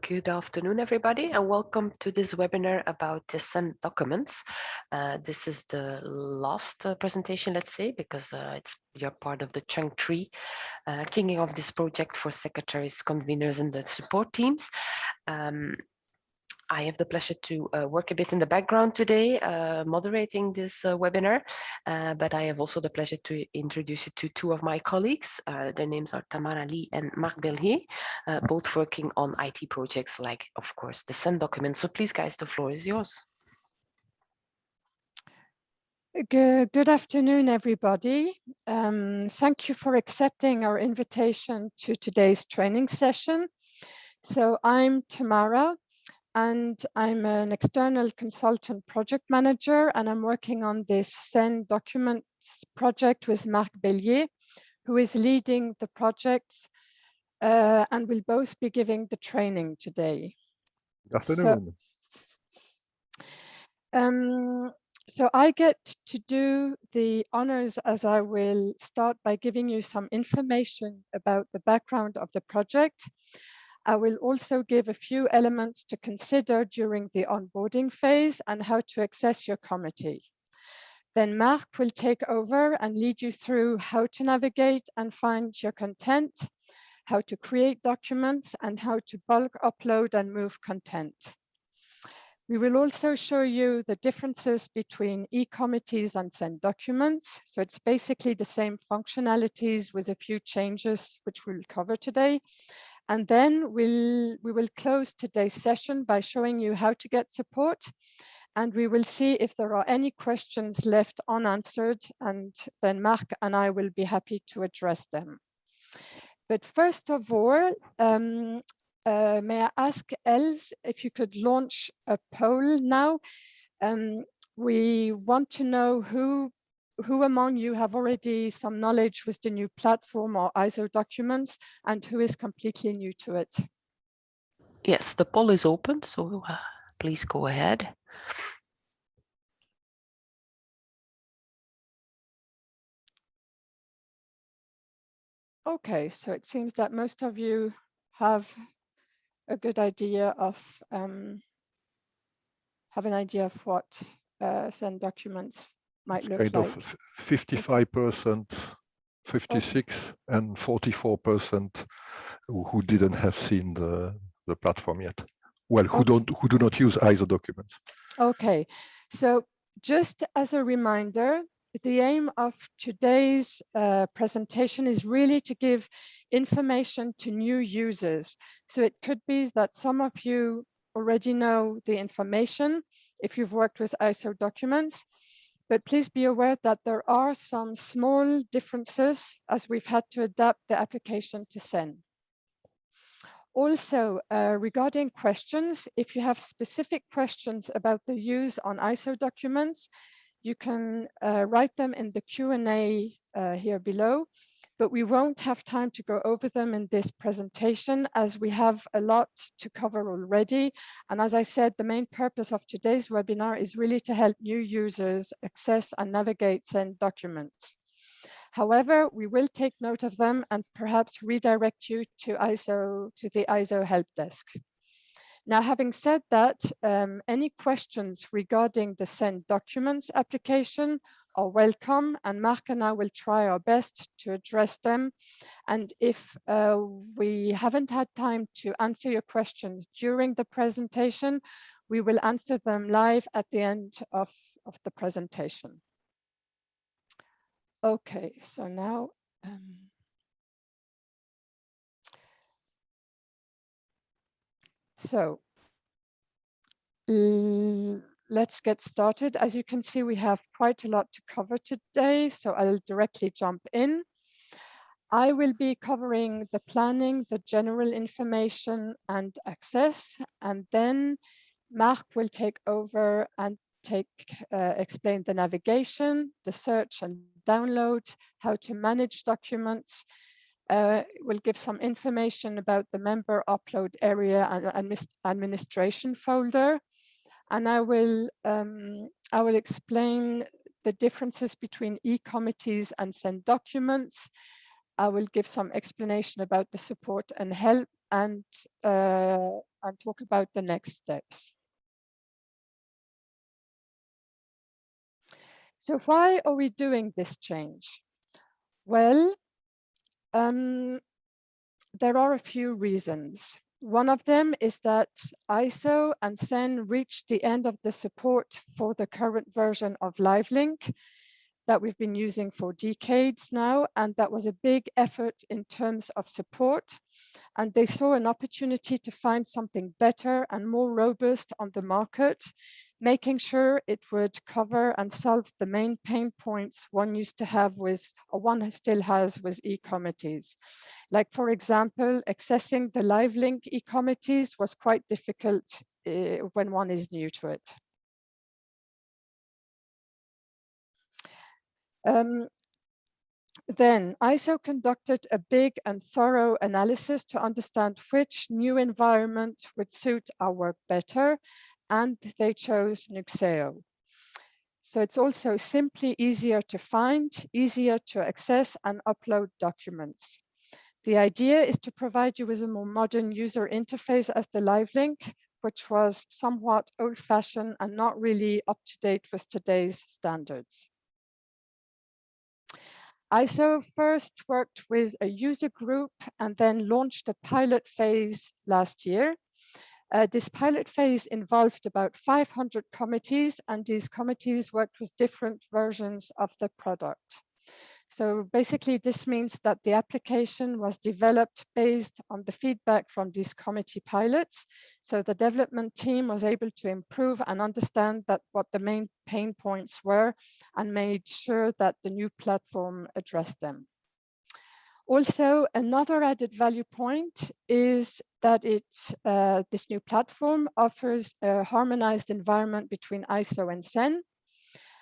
Good afternoon, everybody, and welcome to this webinar about the CEN documents. This is the last presentation, let's say, because you're part of the chunk tree, kicking off this project for secretaries, conveners, and the support teams. I have the pleasure to work a bit in the background today, moderating this webinar, but I have also the pleasure to introduce you to two of my colleagues. Their names are Tamara Lee and Marc Bellier, both working on IT projects like, of course, the CEN document. So please, guys, the floor is yours. Good afternoon, everybody. Thank you for accepting our invitation to today's training session. So I'm Tamara, and I'm an external consultant project manager, and I'm working on this CEN documents project with Marc Bellier, who is leading the project, and we'll both be giving the training today. Good afternoon. So I get to do the honors, as I will start by giving you some information about the background of the project. I will also give a few elements to consider during the onboarding phase and how to access your committee. Then Marc will take over and lead you through how to navigate and find your content, how to create documents, and how to bulk upload and move content. We will also show you the differences between e-committees and CEN documents. So it's basically the same functionalities with a few changes, which we'll cover today. And then we will close today's session by showing you how to get support. And we will see if there are any questions left unanswered. And then Marc and I will be happy to address them. But first of all, may I ask Els if you could launch a poll now? We want to know who among you have already some knowledge with the new platform or ISO documents, and who is completely new to it? Yes, the poll is open, so please go ahead. Okay, so it seems that most of you have a good idea of have an idea of what CEN documents might look kind like. of 55%, 56, and 44% who didn't have seen the platform yet. Well, who do not use ISO documents. Okay, so just as a reminder, the aim of today's presentation is really to give information to new users. So it could be that some of you already know the information if you've worked with ISO documents, but please be aware that there are some small differences as we've had to adapt the application to CEN. Also, regarding questions, if you have specific questions about the use on ISO documents, you can write them in the Q&A here below, but we won't have time to go over them in this presentation as we have a lot to cover already. And as I said, the main purpose of today's webinar is really to help new users access and navigate CEN documents. However, we will take note of them and perhaps redirect you to the ISO help desk. Now, having said that, any questions regarding the CEN documents application are welcome, and Marc and I will try our best to address them. And if we haven't had time to answer your questions during the presentation, we will answer them live at the end of the presentation. Okay, so now let's get started. As you can see, we have quite a lot to cover today, so I'll directly jump in. I will be covering the planning, the general information and access, and then Marc will take over and explain the navigation, the search and download, how to manage documents. We'll give some information about the member upload area and administration folder. And I will explain the differences between e-committees and CEN documents. I will give some explanation about the support and help and talk about the next steps. So why are we doing this change? Well, there are a few reasons. One of them is that ISO and CEN reached the end of the support for the current version of LiveLink that we've been using for decades now, and that was a big effort in terms of support. And they saw an opportunity to find something better and more robust on the market, making sure it would cover and solve the main pain points one used to have with, or one still has with e-committees. Like, for example, accessing the LiveLink e-committees was quite difficult when one is new to it. Then ISO conducted a big and thorough analysis to understand which new environment would suit our work better, and they chose Nuxeo. So it's also simply easier to find, easier to access and upload documents. The idea is to provide you with a more modern user interface as the LiveLink, which was somewhat old-fashioned and not really up to date with today's standards. ISO first worked with a user group and then launched a pilot phase last year. This pilot phase involved about 500 committees, and these committees worked with different versions of the product. So basically, this means that the application was developed based on the feedback from these committee pilots. So the development team was able to improve and understand that what the main pain points were and made sure that the new platform addressed them. Also, another added value point is that this new platform offers a harmonized environment between ISO and CEN.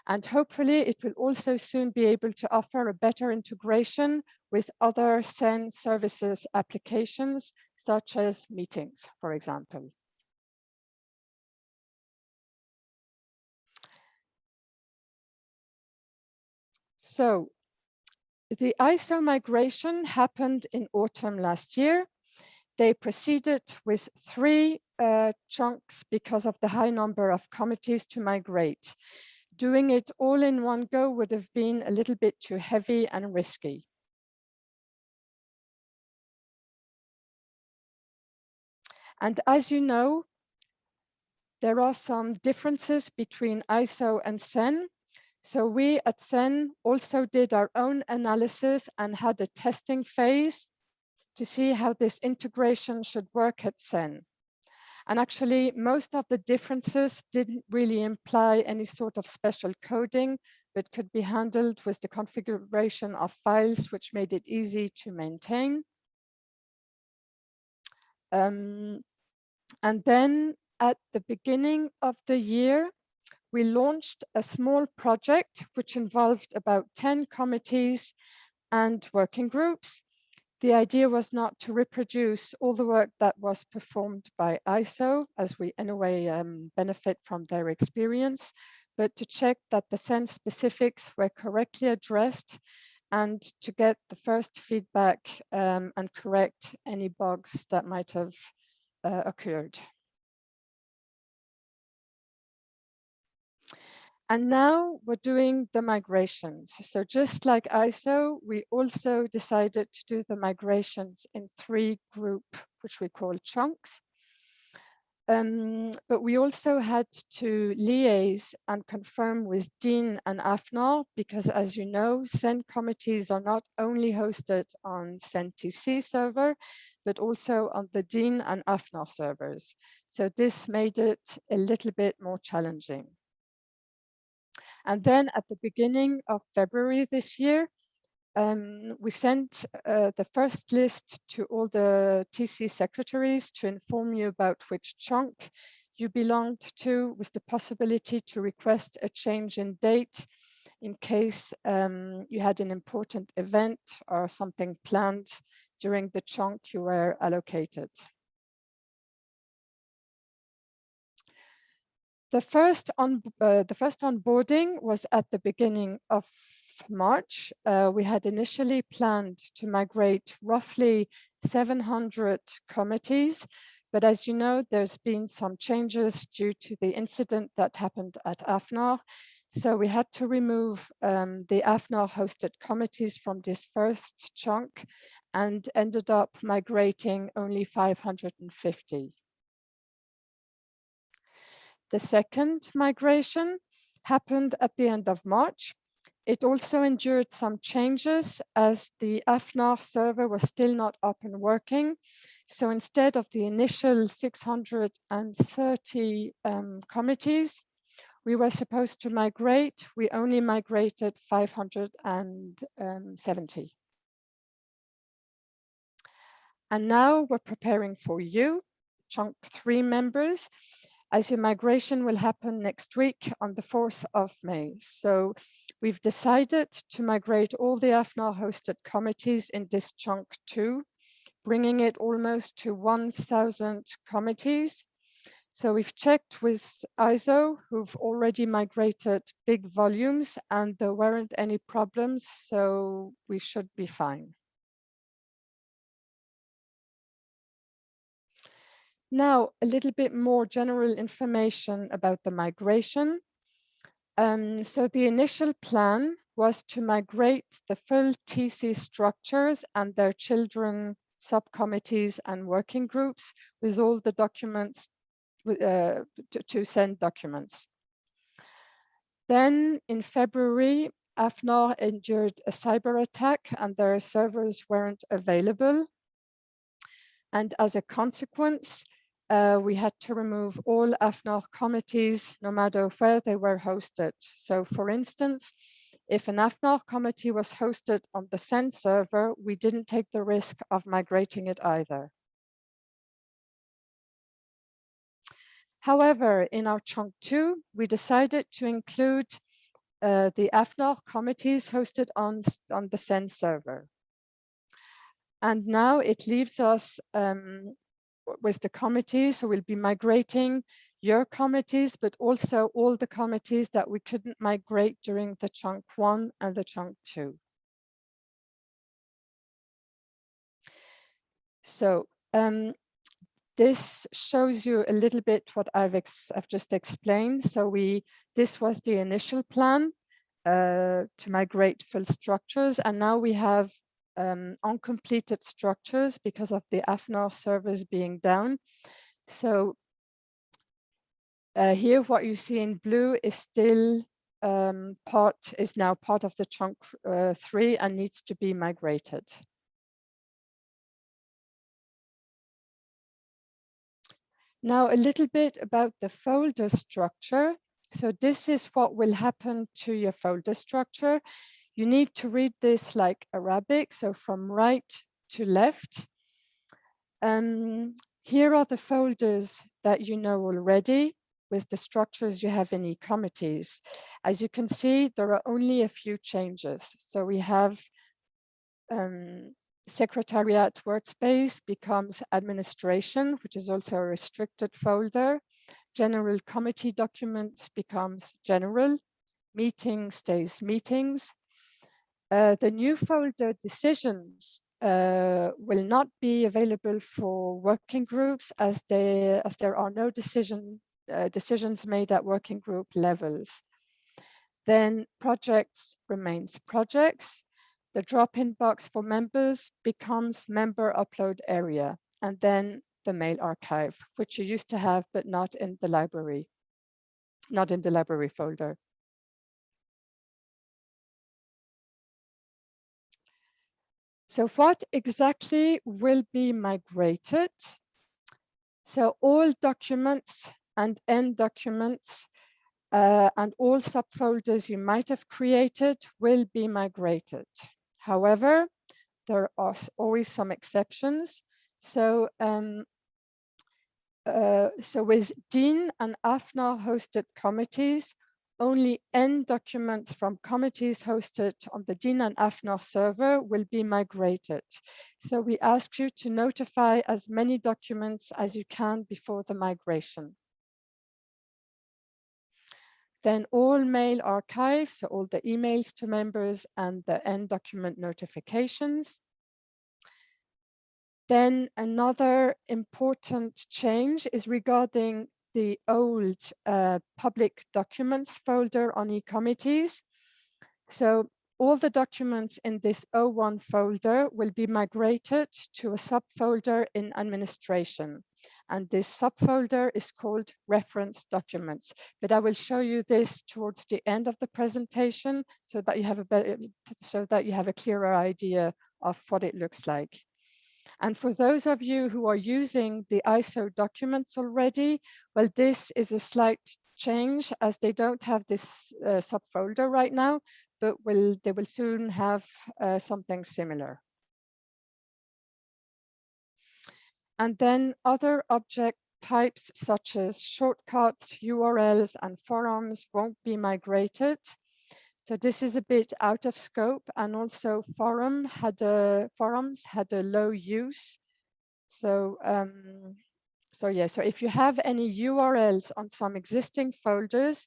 And hopefully it will also soon be able to offer a better integration with other CEN services applications, such as meetings, for example. So the ISO migration happened in autumn last year. They proceeded with 3 chunks because of the high number of committees to migrate. Doing it all in one go would have been a little bit too heavy and risky. And as you know, there are some differences between ISO and CEN. So we at CEN also did our own analysis and had a testing phase to see how this integration should work at CEN. And actually, most of the differences didn't really imply any sort of special coding, but could be handled with the configuration of files, which made it easy to maintain. And then at the beginning of the year, we launched a small project which involved about 10 committees and working groups. The idea was not to reproduce all the work that was performed by ISO, as we anyway benefit from their experience, but to check that the CEN specifics were correctly addressed and to get the first feedback and correct any bugs that might have occurred. And now we're doing the migrations. So just like ISO, we also decided to do the migrations in 3 groups, which we call chunks. But we also had to liaise and confirm with DIN and AFNOR, because as you know, CEN committees are not only hosted on CEN-TC server, but also on the DIN and AFNOR servers. So this made it a little bit more challenging. And then at the beginning of February this year, we sent the first list to all the TC secretaries to inform you about which chunk you belonged to, with the possibility to request a change in date in case you had an important event or something planned during the chunk you were allocated. The first onboarding was at the beginning of March, we had initially planned to migrate roughly 700 committees, but as you know, there's been some changes due to the incident that happened at AFNOR. So we had to remove the AFNOR hosted committees from this first chunk and ended up migrating only 550. The second migration happened at the end of March. It also endured some changes as the AFNOR server was still not up and working. So instead of the initial 630 committees we were supposed to migrate, we only migrated 570. And now we're preparing for you, chunk 3 members, as your migration will happen next week on the 4th of May. So we've decided to migrate all the AFNOR hosted committees in this chunk 2, bringing it almost to 1,000 committees. So we've checked with ISO, who've already migrated big volumes, and there weren't any problems, so we should be fine. Now, a little bit more general information about the migration. So the initial plan was to migrate the full TC structures and their children subcommittees and working groups with all the documents to send documents. Then in February, AFNOR endured a cyber attack and their servers weren't available. And as a consequence, we had to remove all AFNOR committees, no matter where they were hosted. So for instance, if an AFNOR committee was hosted on the CEN server, we didn't take the risk of migrating it either. However, in our chunk 2, we decided to include the AFNOR committees hosted on the CEN server. And now it leaves us with the committees, so we'll be migrating your committees, but also all the committees that we couldn't migrate during the chunk 1 and the chunk 2. So this shows you a little bit what I've just explained. So this was the initial plan to migrate full structures, and now we have uncompleted structures because of the AFNOR servers being down. So here what you see in blue is still now part of the chunk 3 and needs to be migrated. Now a little bit about the folder structure. So this is what will happen to your folder structure. You need to read this like Arabic, so from right to left. Here are the folders that you know already with the structures you have in e-committees. As you can see, there are only a few changes. So we have Secretariat Workspace becomes administration, which is also a restricted folder. General committee documents becomes general. Meeting stays meetings. The new folder decisions will not be available for working groups as there are no decisions made at working group levels. Then projects remains projects. The drop-in box for members becomes member upload area, and then the mail archive, which you used to have, but not in the library folder. So what exactly will be migrated? So all documents and end documents and all subfolders you might have created will be migrated. However, there are always some exceptions. So, so with DIN and AFNOR hosted committees, only end documents from committees hosted on the DIN and AFNOR server will be migrated. So we ask you to notify as many documents as you can before the migration. Then all mail archives, so all the emails to members and the end document notifications. Then another important change is regarding the old public documents folder on e-committees. So all the documents in this O1 folder will be migrated to a subfolder in administration. And this subfolder is called reference documents. But I will show you this towards the end of the presentation so that you have a clearer idea of what it looks like. And for those of you who are using the ISO documents already, well, this is a slight change as they don't have this subfolder right now, but they will soon have something similar. And then other object types such as shortcuts, URLs, and forums won't be migrated. So this is a bit out of scope, and also forums had a low use. So so if you have any URLs on some existing folders,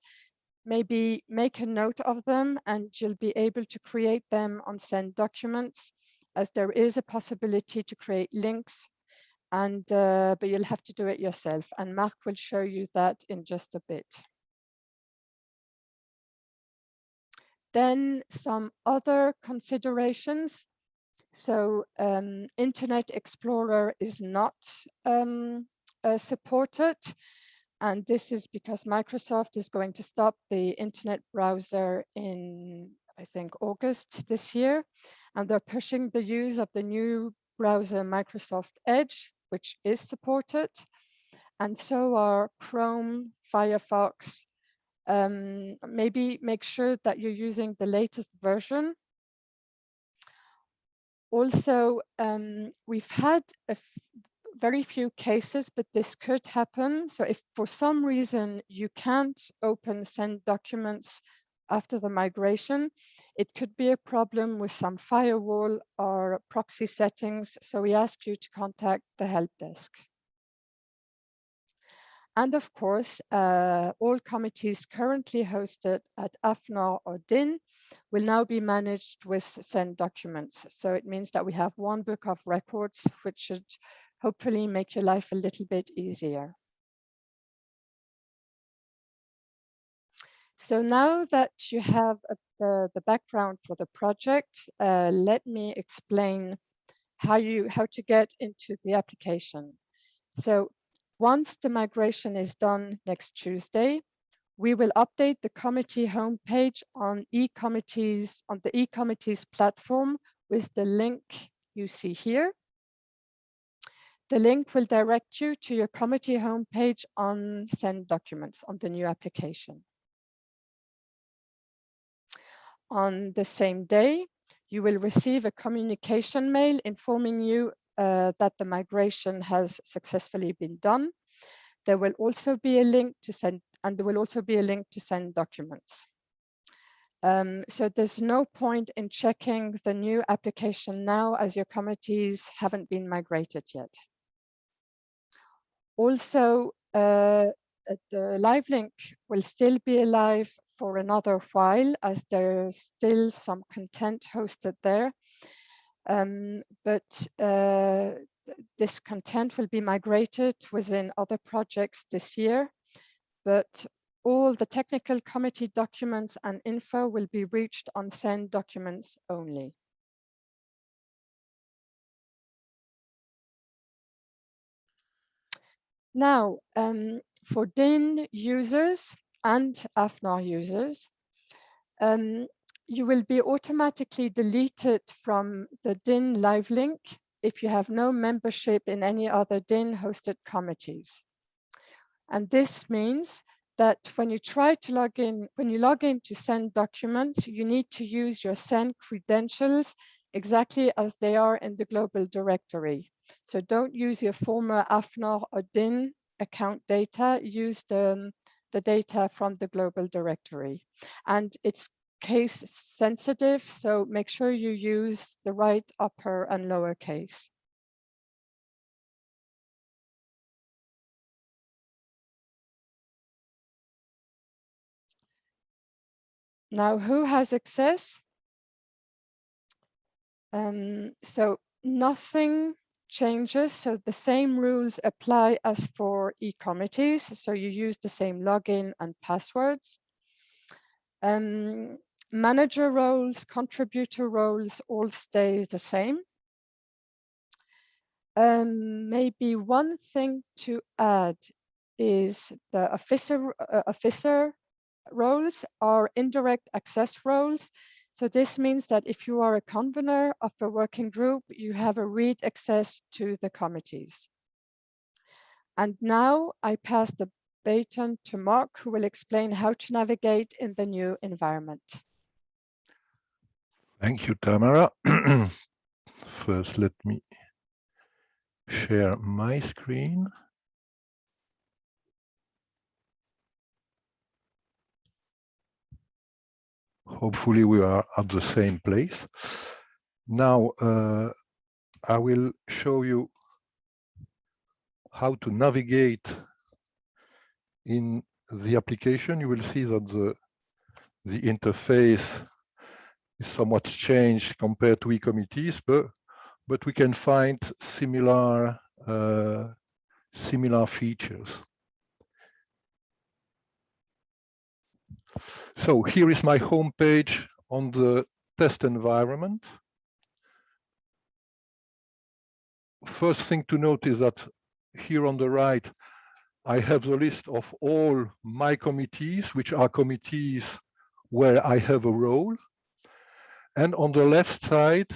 maybe make a note of them and you'll be able to create them on CEN documents, as there is a possibility to create links, and but you'll have to do it yourself. And Mark will show you that in just a bit. Then some other considerations. So Internet Explorer is not supported. And this is because Microsoft is going to stop the internet browser in, I think, August this year. And they're pushing the use of the new browser, Microsoft Edge, which is supported. And so are Chrome, Firefox. Maybe make sure that you're using the latest version. Also, we've had very few cases, but this could happen. So if for some reason you can't open CEN documents after the migration, it could be a problem with some firewall or proxy settings. So we ask you to contact the help desk. And of course, all committees currently hosted at AFNOR or DIN will now be managed with CEN documents. So it means that we have one book of records, which should hopefully make your life a little bit easier. So now that you have the background for the project, let me explain how to get into the application. So once the migration is done next Tuesday, we will update the committee homepage on the e-committees platform with the link you see here. The link will direct you to your committee homepage on CEN documents on the new application. On the same day, you will receive a communication mail informing you that the migration has successfully been done. There will also be a link to CEN, and there will also be a link to CEN documents. So there's no point in checking the new application now, as your committees haven't been migrated yet. Also, the live link will still be alive for another while, as there's still some content hosted there. But this content will be migrated within other projects this year. But all the technical committee documents and info will be reached on CEN documents only. Now, for DIN users and AFNOR users, you will be automatically deleted from the DIN live link if you have no membership in any other DIN hosted committees. And this means that when you try to log in to CEN documents, you need to use your CEN credentials exactly as they are in the global directory. So don't use your former AFNOR or DIN account data, use the data from the global directory. And it's case sensitive, so make sure you use the right upper and lower case. Now, who has access? So nothing changes. So the same rules apply as for e-committees. So you use the same login and passwords. Manager roles, contributor roles all stay the same. Maybe one thing to add is the officer roles are indirect access roles. So this means that if you are a convener of a working group, you have a read access to the committees. And now I pass the baton to Mark, who will explain how to navigate in the new environment. Thank you, Tamara. First, let me share my screen. Hopefully we are at the same place. Now, I will show you how to navigate in the application. You will see that the interface is somewhat changed compared to e-committees, but we can find similar features. So here is my home page on the test environment. First thing to note is that here on the right, I have the list of all my committees, which are committees where I have a role. And on the left side,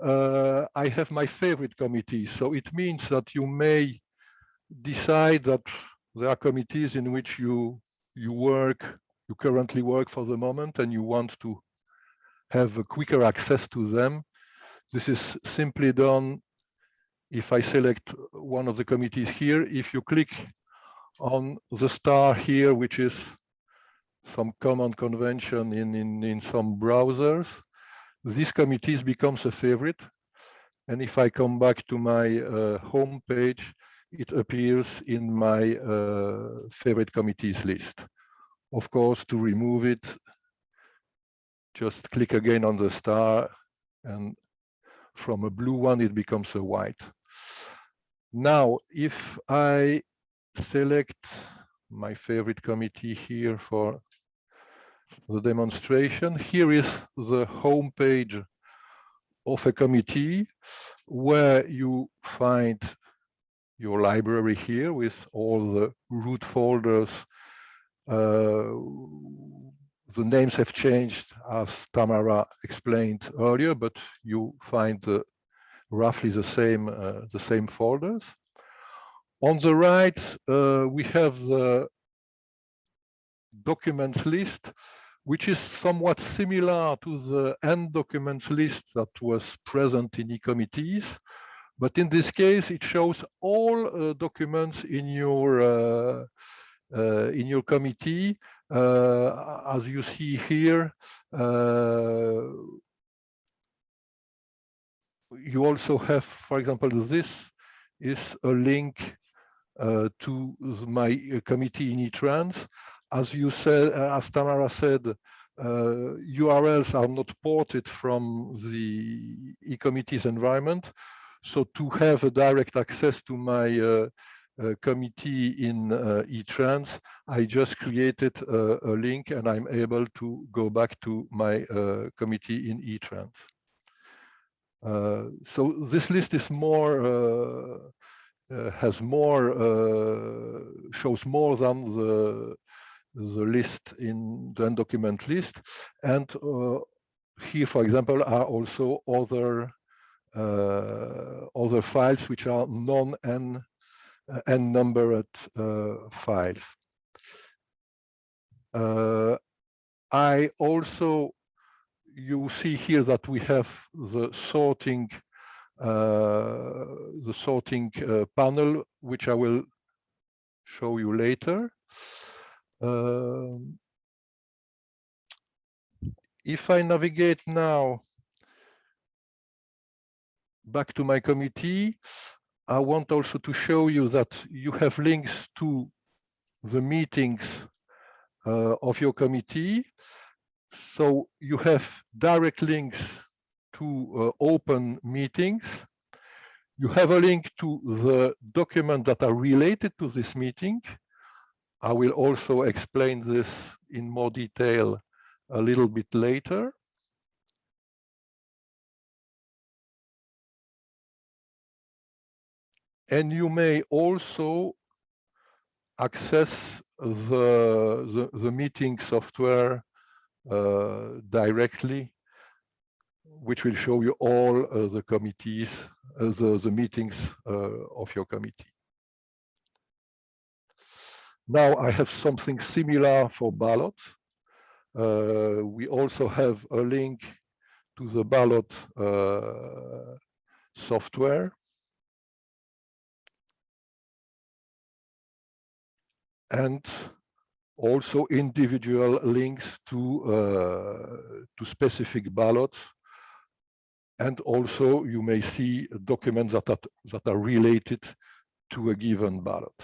I have my favorite committees. So it means that you may decide that there are committees in which you currently work for the moment, and you want to have a quicker access to them. This is simply done if I select one of the committees here. If you click on the star here, which is some common convention in some browsers, this committees becomes a favorite. And if I come back to my home page, it appears in my favorite committees list. Of course, to remove it, just click again on the star, and from a blue one, it becomes a white. Now, if I select my favorite committee here for the demonstration, here is the home page of a committee where you find your library here with all the root folders. The names have changed, as Tamara explained earlier, but you find roughly the same folders. On the right, we have the documents list, which is somewhat similar to the end documents list that was present in e-committees. But in this case, it shows all documents in your committee. As you see here, you also have, for example, this is a link to my committee in eTrans. As you said, as Tamara said, URLs are not ported from the e-committees environment. So to have a direct access to my committee in eTrans, I just created a link, and I'm able to go back to my committee in eTrans. So this list is more shows more than the list in the document list, and here, for example, are also other files which are non-n numbered files. I also, you see here that we have the sorting panel, which I will show you later. If I navigate now back to my committee, I want also to show you that you have links to the meetings of your committee. So you have direct links to open meetings. You have a link to the documents that are related to this meeting. I will also explain this in more detail a little bit later. And you may also access the meeting software directly, which will show you all the committees, the meetings of your committee. Now I have something similar for ballots. We also have a link to the ballot software. And also individual links to specific ballots. And also you may see documents that are related to a given ballot.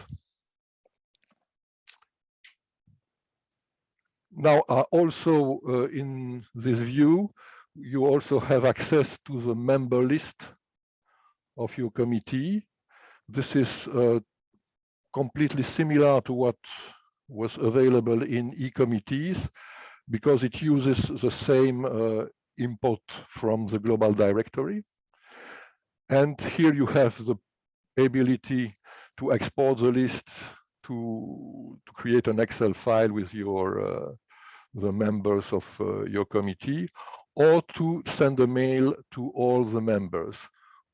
Now, also in this view, you also have access to the member list of your committee. This is completely similar to what was available in e-committees because it uses the same import from the global directory. And here you have the ability to export the list to create an Excel file with your the members of your committee, or to send a mail to all the members.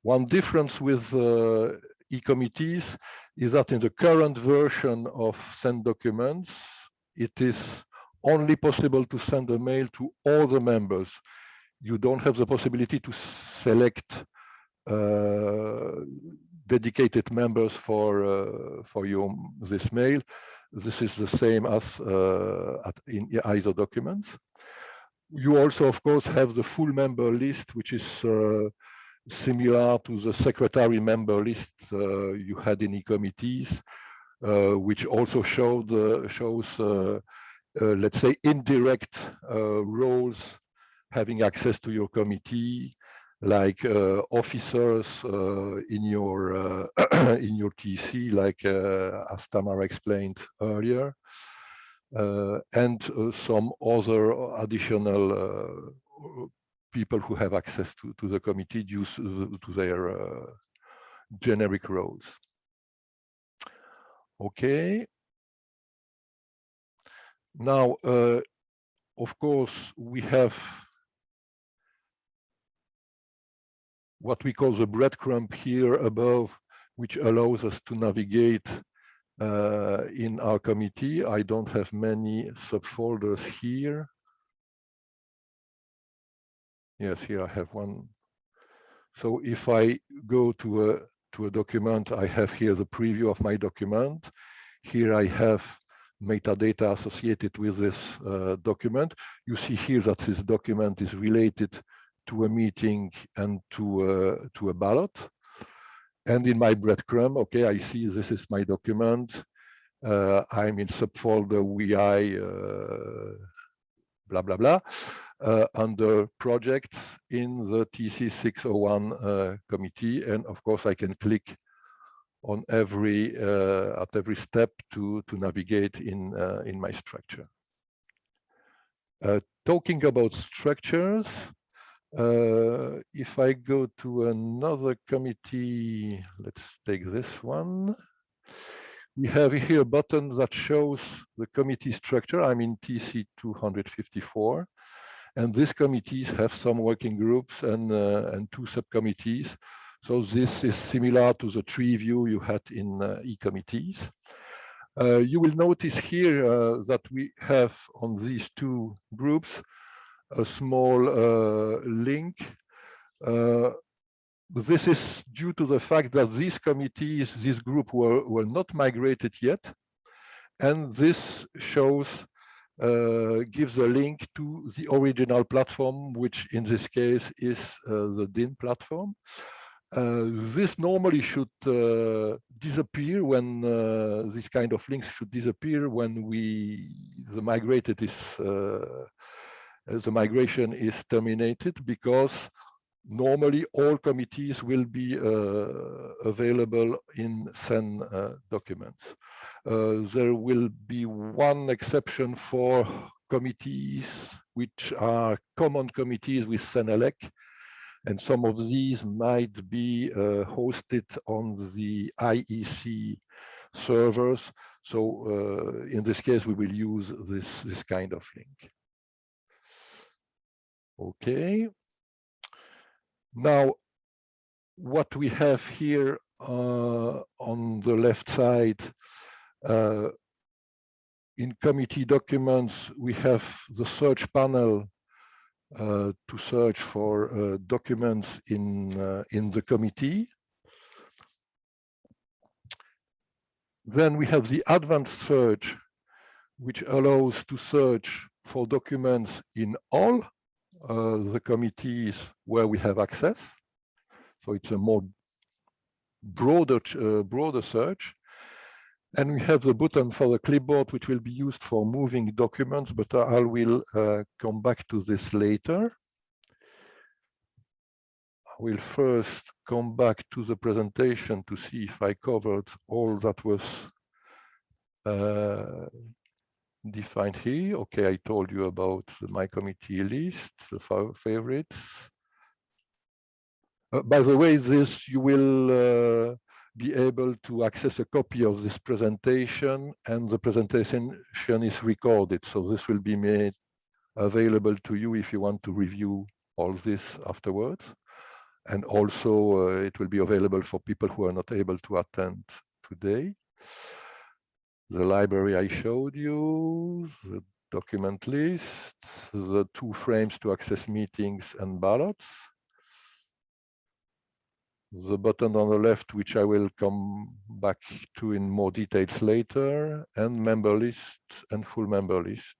One difference with e-committees is that in the current version of CEN documents, it is only possible to send a mail to all the members. You don't have the possibility to select dedicated members for this mail. This is the same as in ISO documents. You also, of course, have the full member list, which is similar to the secretary member list you had in e-committees, which also shows, let's say, indirect roles having access to your committee, like officers in your in your TC, like as Tamara explained earlier, and some other additional people who have access to the committee due to their generic roles. Okay. Now, of course, we have what we call the breadcrumb here above, which allows us to navigate in our committee. I don't have many subfolders here. Yes, here I have one. So if I go to a document, I have here the preview of my document. Here I have metadata associated with this document. You see here that this document is related to a meeting and to a ballot. And in my breadcrumb, okay, I see this is my document. I'm in subfolder WEI, blah, blah, blah, under projects in the TC 601 committee. And of course, I can click on every at every step to navigate in my structure. Talking about structures, if I go to another committee, let's take this one. We have here a button that shows the committee structure. I'm in TC 254, and these committees have some working groups and two subcommittees. So this is similar to the tree view you had in e-committees. You will notice here that we have on these two groups a small link. This is due to the fact that these committees, this group were not migrated yet. And this shows, gives a link to the original platform, which in this case is the DIN platform. This normally should disappear when this kind of links should disappear when the migrated the migration is terminated, because normally all committees will be available in CEN documents. There will be one exception for committees which are common committees with CENELEC, and some of these might be hosted on the IEC servers. So in this case, we will use this kind of link. Okay. Now, what we have here on the left side, in committee documents, we have the search panel to search for documents in the committee. Then we have the advanced search, which allows to search for documents in all the committees where we have access. So it's a more broader search. And we have the button for the clipboard, which will be used for moving documents, but I will come back to this later. I will first come back to the presentation to see if I covered all that was defined here. Okay, I told you about my committee list, the favorites. By the way, this you will be able to access a copy of this presentation, and the presentation is recorded. So this will be made available to you if you want to review all this afterwards. And also it will be available for people who are not able to attend today. The library I showed you, the document list, the 2 frames to access meetings and ballots. The button on the left, which I will come back to in more details later, and member list and full member list.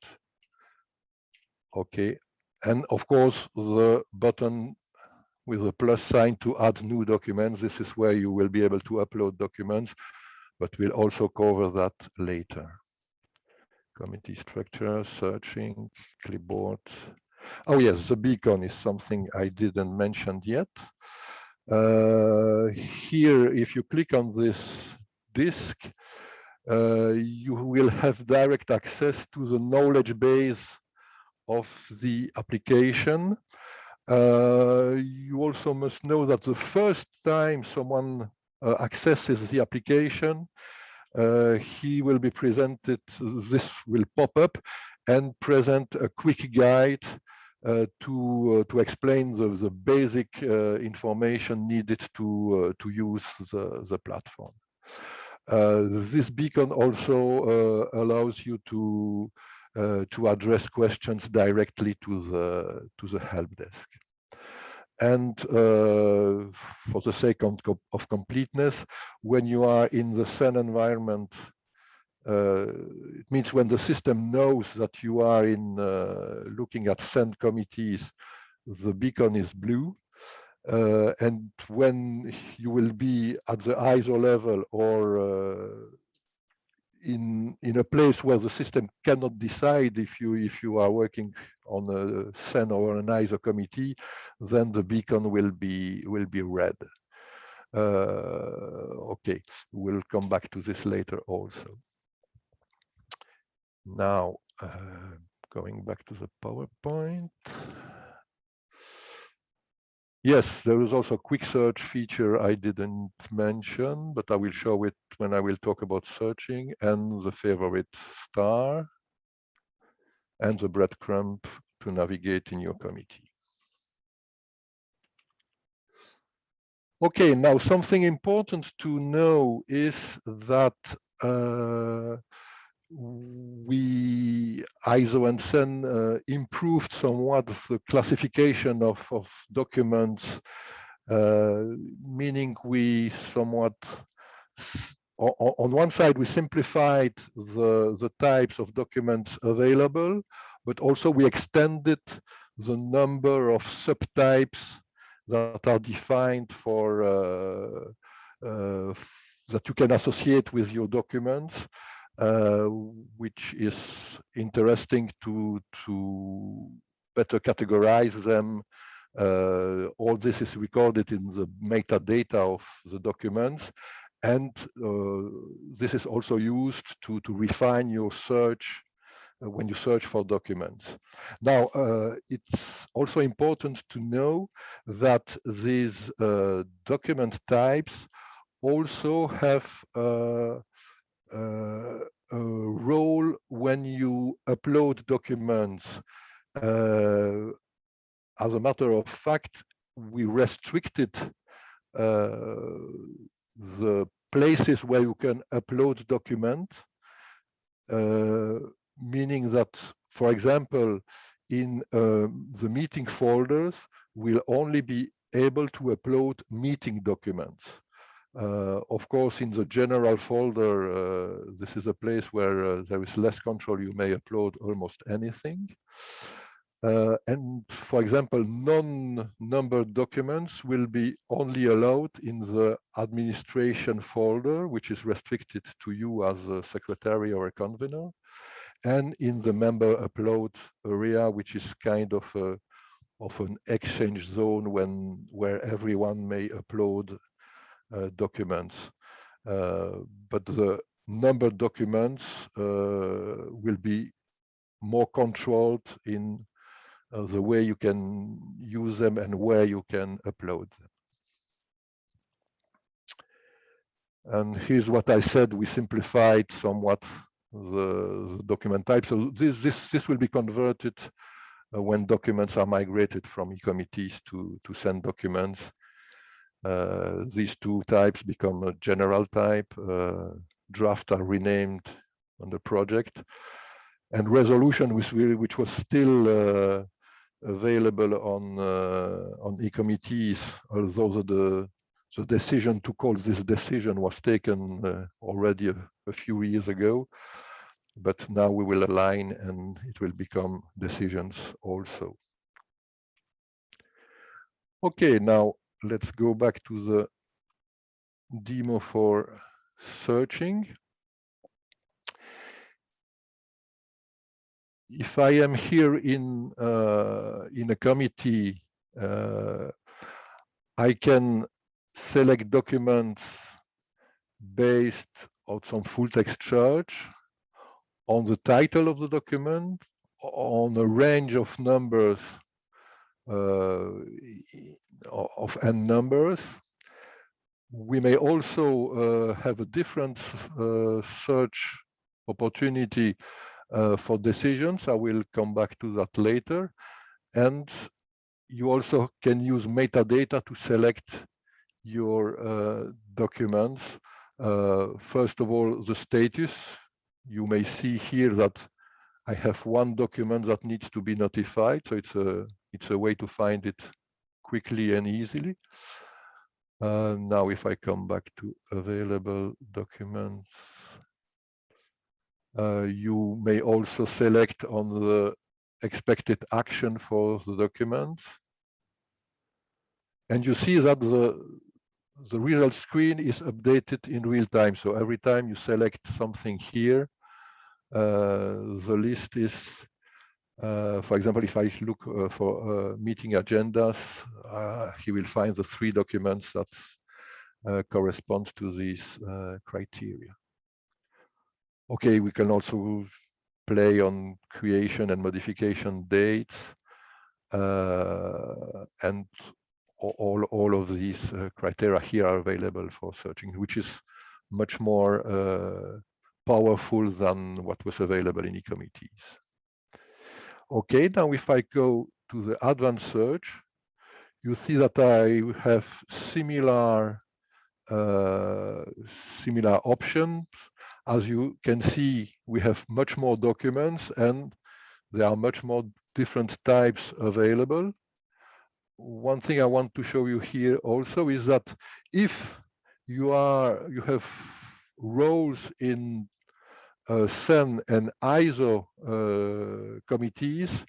Okay, and of course the button with a plus sign to add new documents. This is where you will be able to upload documents, but we'll also cover that later. Committee structure, searching, clipboard. Oh yes, the beacon is something I didn't mention yet. Here, if you click on this disk, you will have direct access to the knowledge base of the application. You also must know that the first time someone accesses the application, he will be presented, this will pop up and present a quick guide to explain the basic information needed to use the platform. This beacon also allows you to address questions directly to the help desk. And for the sake of completeness, when you are in the CEN environment, it means when the system knows that you are in looking at CEN committees, the beacon is blue. And when you will be at the ISO level or in a place where the system cannot decide if you are working on a CEN or an ISO committee, then the beacon will be red. Okay, we'll come back to this later also. Now, going back to the PowerPoint. Yes, there is also a quick search feature I didn't mention, but I will show it when I will talk about searching, and the favorite star and the breadcrumb to navigate in your committee. Okay, now something important to know is that we, ISO and CEN, improved somewhat the classification of documents, meaning we somewhat, on one side, we simplified the types of documents available, but also we extended the number of subtypes that are defined for that you can associate with your documents. Which is interesting to better categorize them. All this is recorded in the metadata of the documents, and this is also used to refine your search when you search for documents. Now, it's also important to know that these document types also have a role when you upload documents. As a matter of fact, we restricted the places where you can upload documents, meaning that, for example, in the meeting folders, we'll only be able to upload meeting documents. Of course, in the general folder, this is a place where there is less control. You may upload almost anything. And for example, non-numbered documents will be only allowed in the administration folder, which is restricted to you as a secretary or a convener, and in the member upload area, which is kind of an exchange zone where everyone may upload documents. But the numbered documents will be more controlled in the way you can use them and where you can upload them. And here's what I said: we simplified somewhat the document type. So this will be converted when documents are migrated from e-committees to CEN documents. These two types become a general type. Drafts are renamed on the project, and resolution, which was still available on e-committees, although the decision to call this decision was taken already a few years ago. But now we will align and it will become decisions also. Okay, now let's go back to the demo for searching. If I am here in a committee, I can select documents based on some full text search, on the title of the document, on a range of numbers of n numbers. We may also have a different search opportunity for decisions. I will come back to that later. And you also can use metadata to select your documents. First of all, the status. You may see here that I have one document that needs to be notified, so it's a way to find it quickly and easily. Now, if I come back to available documents, you may also select on the expected action for the documents. And you see that the result screen is updated in real time. So every time you select something here, the list is, for example, if I look for meeting agendas, he will find the 3 documents that correspond to these criteria. Okay, we can also play on creation and modification dates, and all of these criteria here are available for searching, which is much more powerful than what was available in e-committees. Okay, now if I go to the advanced search, you see that I have similar options. As you can see, we have much more documents and there are much more different types available. One thing I want to show you here also is that if you have roles in CEN and ISO committees,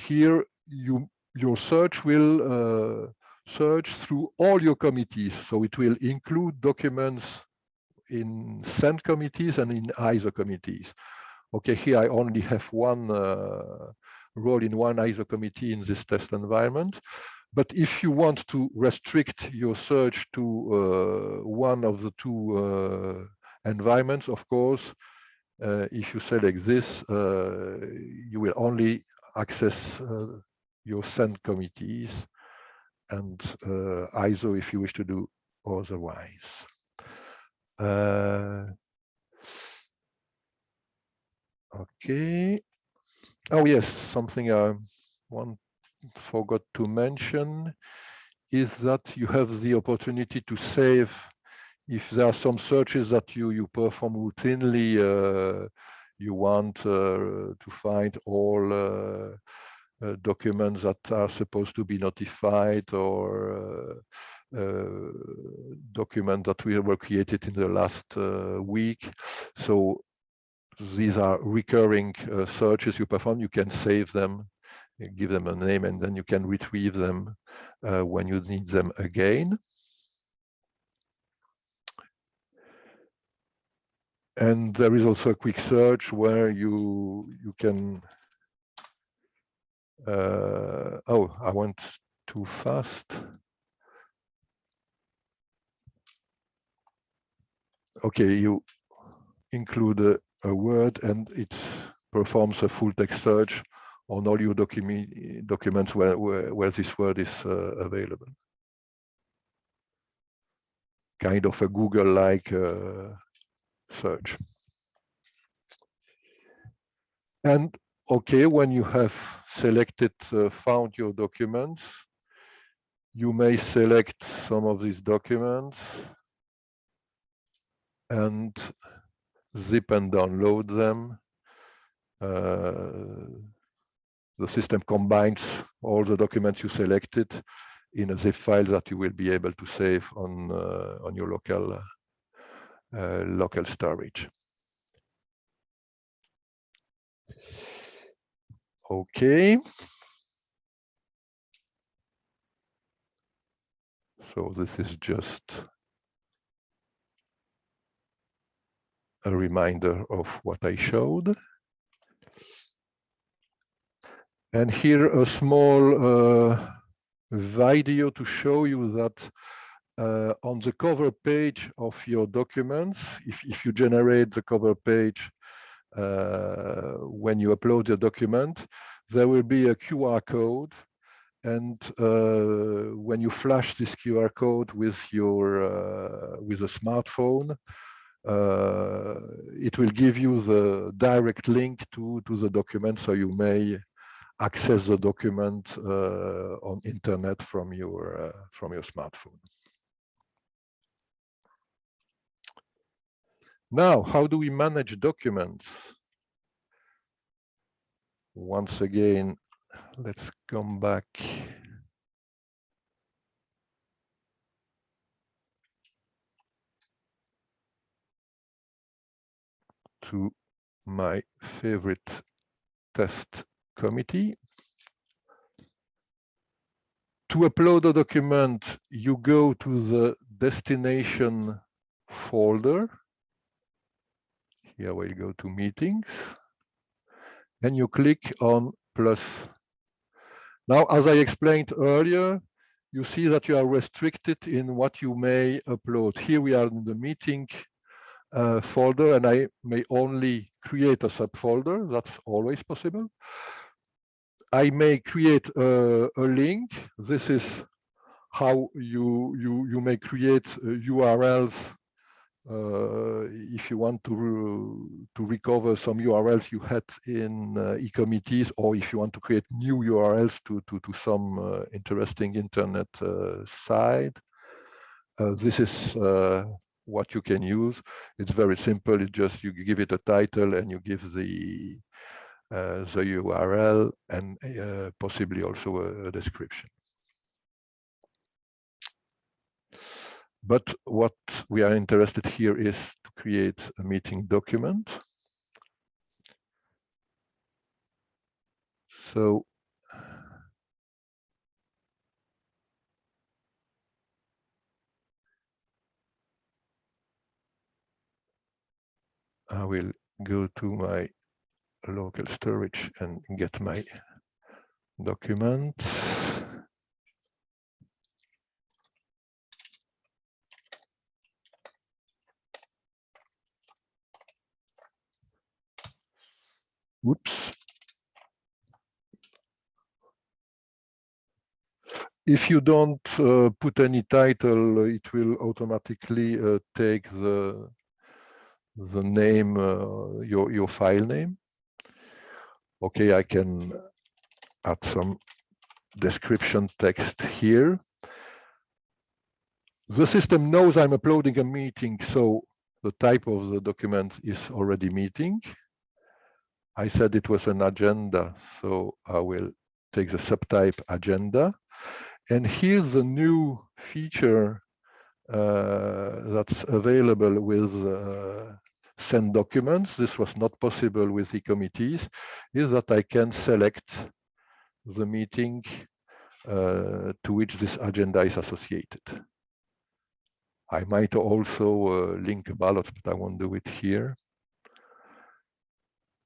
here your search will search through all your committees. So it will include documents in CEN committees and in ISO committees. Okay, here I only have one role in one ISO committee in this test environment. But if you want to restrict your search to one of the two environments, of course, if you select this, you will only access your CEN committees and ISO if you wish to do otherwise. Okay. Oh yes, something I forgot to mention is that you have the opportunity to save if there are some searches that you perform routinely. You want to find all documents that are supposed to be notified or documents that were created in the last week. So these are recurring searches you perform. You can save them, give them a name, and then you can retrieve them when you need them again. And there is also a quick search where you can. Oh, I went too fast. Okay, you include a word and it performs a full text search on all your documents where this word is available. Kind of a Google-like search. And okay, when you have selected, found your documents, you may select some of these documents and zip and download them. The system combines all the documents you selected in a zip file that you will be able to save on your local storage. Okay. So this is just a reminder of what I showed. And here a small video to show you that on the cover page of your documents, if you generate the cover page when you upload your document, there will be a QR code. And when you flash this QR code with your with a smartphone, it will give you the direct link to the document, so you may access the document on internet from your smartphone. Now, how do we manage documents? Once again, let's come back to my favorite test committee. To upload a document, you go to the destination folder. Here we'll go to meetings, and you click on plus. Now, as I explained earlier, you see that you are restricted in what you may upload. Here we are in the meeting folder, and I may only create a subfolder. That's always possible. I may create a link. This is how you may create URLs if you want to recover some URLs you had in e-committees, or if you want to create new URLs to some interesting internet site. This is what you can use. It's very simple. It's just you give it a title and you give the URL and possibly also a description. But what we are interested here is to create a meeting document. So I will go to my local storage and get my document. Whoops. If you don't put any title, it will automatically take the name, your file name. Okay, I can add some description text here. The system knows I'm uploading a meeting, so the type of the document is already meeting. I said it was an agenda, so I will take the subtype agenda. And here's a new feature that's available with CEN documents. This was not possible with e-committees, is that I can select the meeting to which this agenda is associated. I might also link a ballot, but I won't do it here.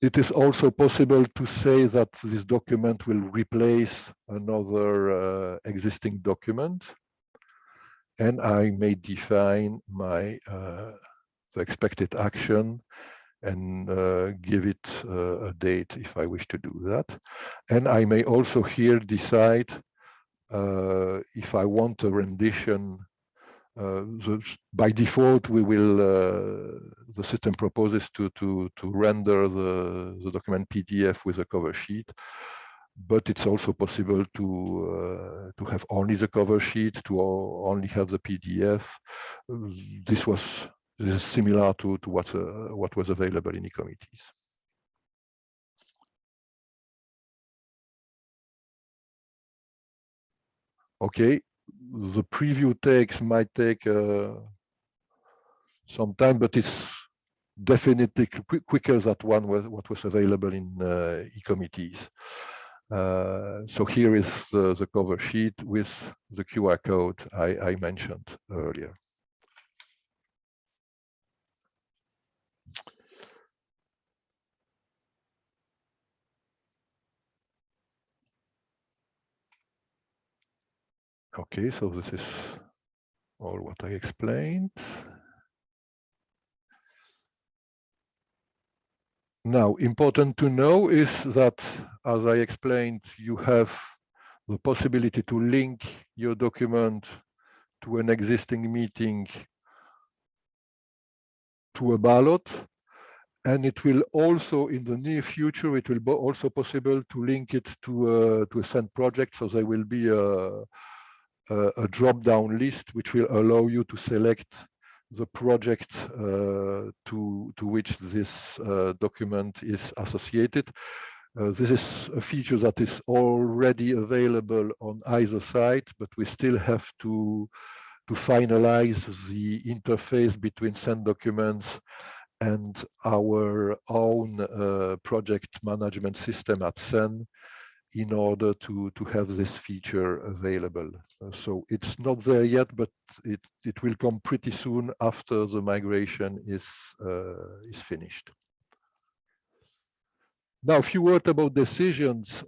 It is also possible to say that this document will replace another existing document. And I may define my the expected action and give it a date if I wish to do that. And I may also here decide if I want a rendition. By default, we will the system proposes to render the document PDF with a cover sheet, but it's also possible to have only the cover sheet, to only have the PDF. This is similar to what was available in e-committees. Okay, the preview might take some time, but it's definitely quicker than what was available in e-committees. So here is the cover sheet with the QR code I mentioned earlier. Okay, so this is all what I explained. Now, important to know is that, as I explained, you have the possibility to link your document to an existing meeting to a ballot. And it will also, in the near future, it will be also possible to link it to a CEN project. So there will be a drop-down list which will allow you to select the project to which this document is associated. This is a feature that is already available on either side, but we still have to finalize the interface between CEN documents and our own project management system at CEN in order to have this feature available. So it's not there yet, but it will come pretty soon after the migration is finished. Now, a few words about decisions.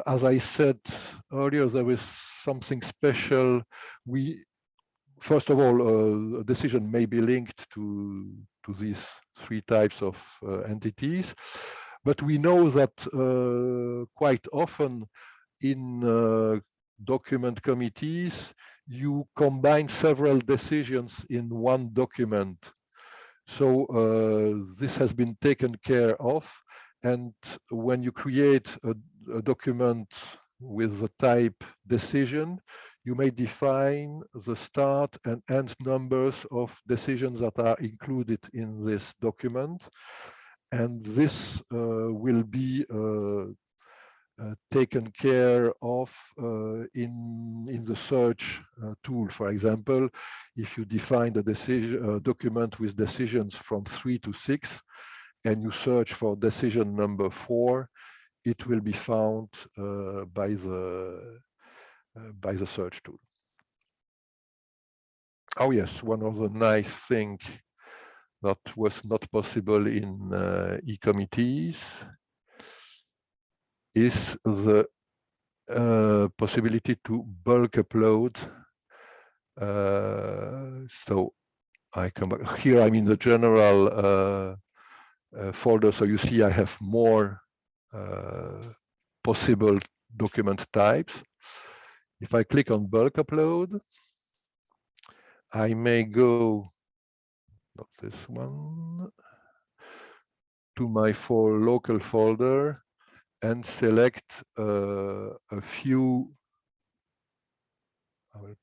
As I said earlier, there is something special. First of all, a decision may be linked to these three types of entities, but we know that quite often in document committees, you combine several decisions in one document. So this has been taken care of. And when you create a document with the type decision, you may define the start and end numbers of decisions that are included in this document. And this will be taken care of in the search tool. For example, if you define a document with decisions from 3 to 6, and you search for decision number 4, it will be found by the search tool. Oh yes, one of the nice things that was not possible in e-committees is the possibility to bulk upload. So I come back here. I'm in the general folder. So you see I have more possible document types. If I click on bulk upload, I may go, not this one, to my local folder and select a few. I will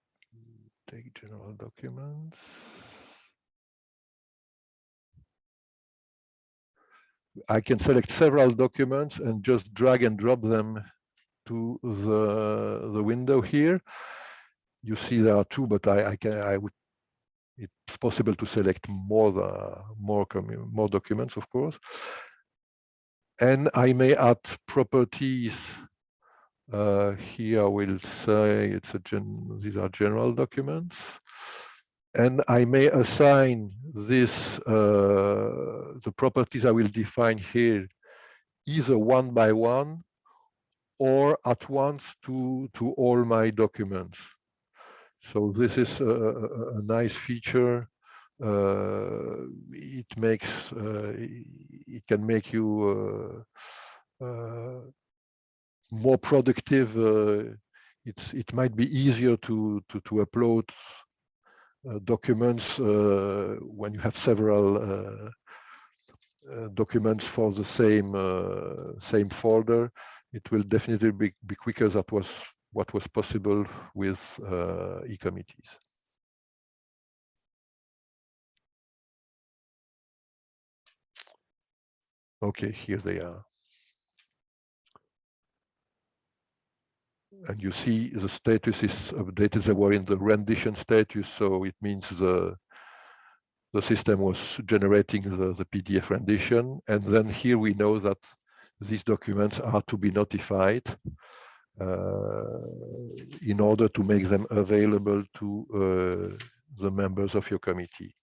take general documents. I can select several documents and just drag and drop them to the window here. You see there are two, but it's possible to select more documents, of course. And I may add properties. Here I will say these are general documents. And I may assign this, the properties I will define here, either one by one or at once to all my documents. So this is a nice feature. It can make you more productive. It might be easier to upload documents when you have several documents for the same folder. It will definitely be quicker. That was what was possible with e-committees. Okay, here they are. And you see the status is updated. They were in the rendition status, so it means the system was generating the PDF rendition. And then here we know that these documents are to be notified in order to make them available to the members of your committee.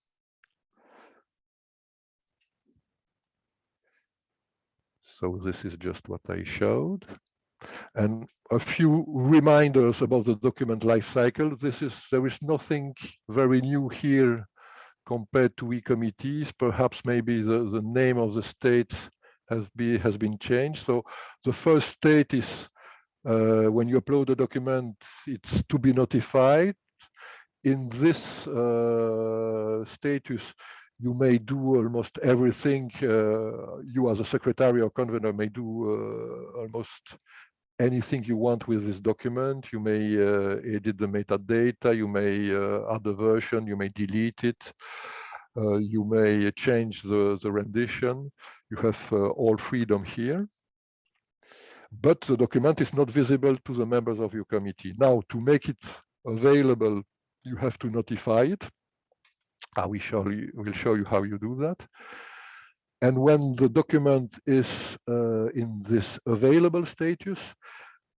So this is just what I showed. And a few reminders about the document lifecycle. There is nothing very new here compared to e-committees. Perhaps maybe the name of the state has been changed. So the first state is when you upload a document, it's to be notified. In this status, you may do almost everything. You as a secretary or convener may do almost anything you want with this document. You may edit the metadata, you may add a version, you may delete it, you may change the rendition. You have all freedom here. But the document is not visible to the members of your committee. Now, to make it available, you have to notify it. We'll show you how you do that. And when the document is in this available status,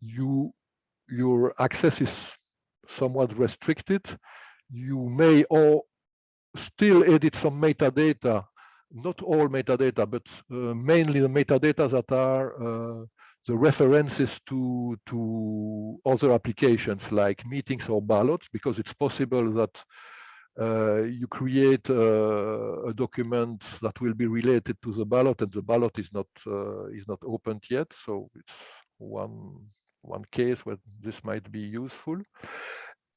your access is somewhat restricted. You may still edit some metadata, not all metadata, but mainly the metadata that are the references to other applications like meetings or ballots, because it's possible that you create a document that will be related to the ballot, and the ballot is not opened yet. So it's one case where this might be useful.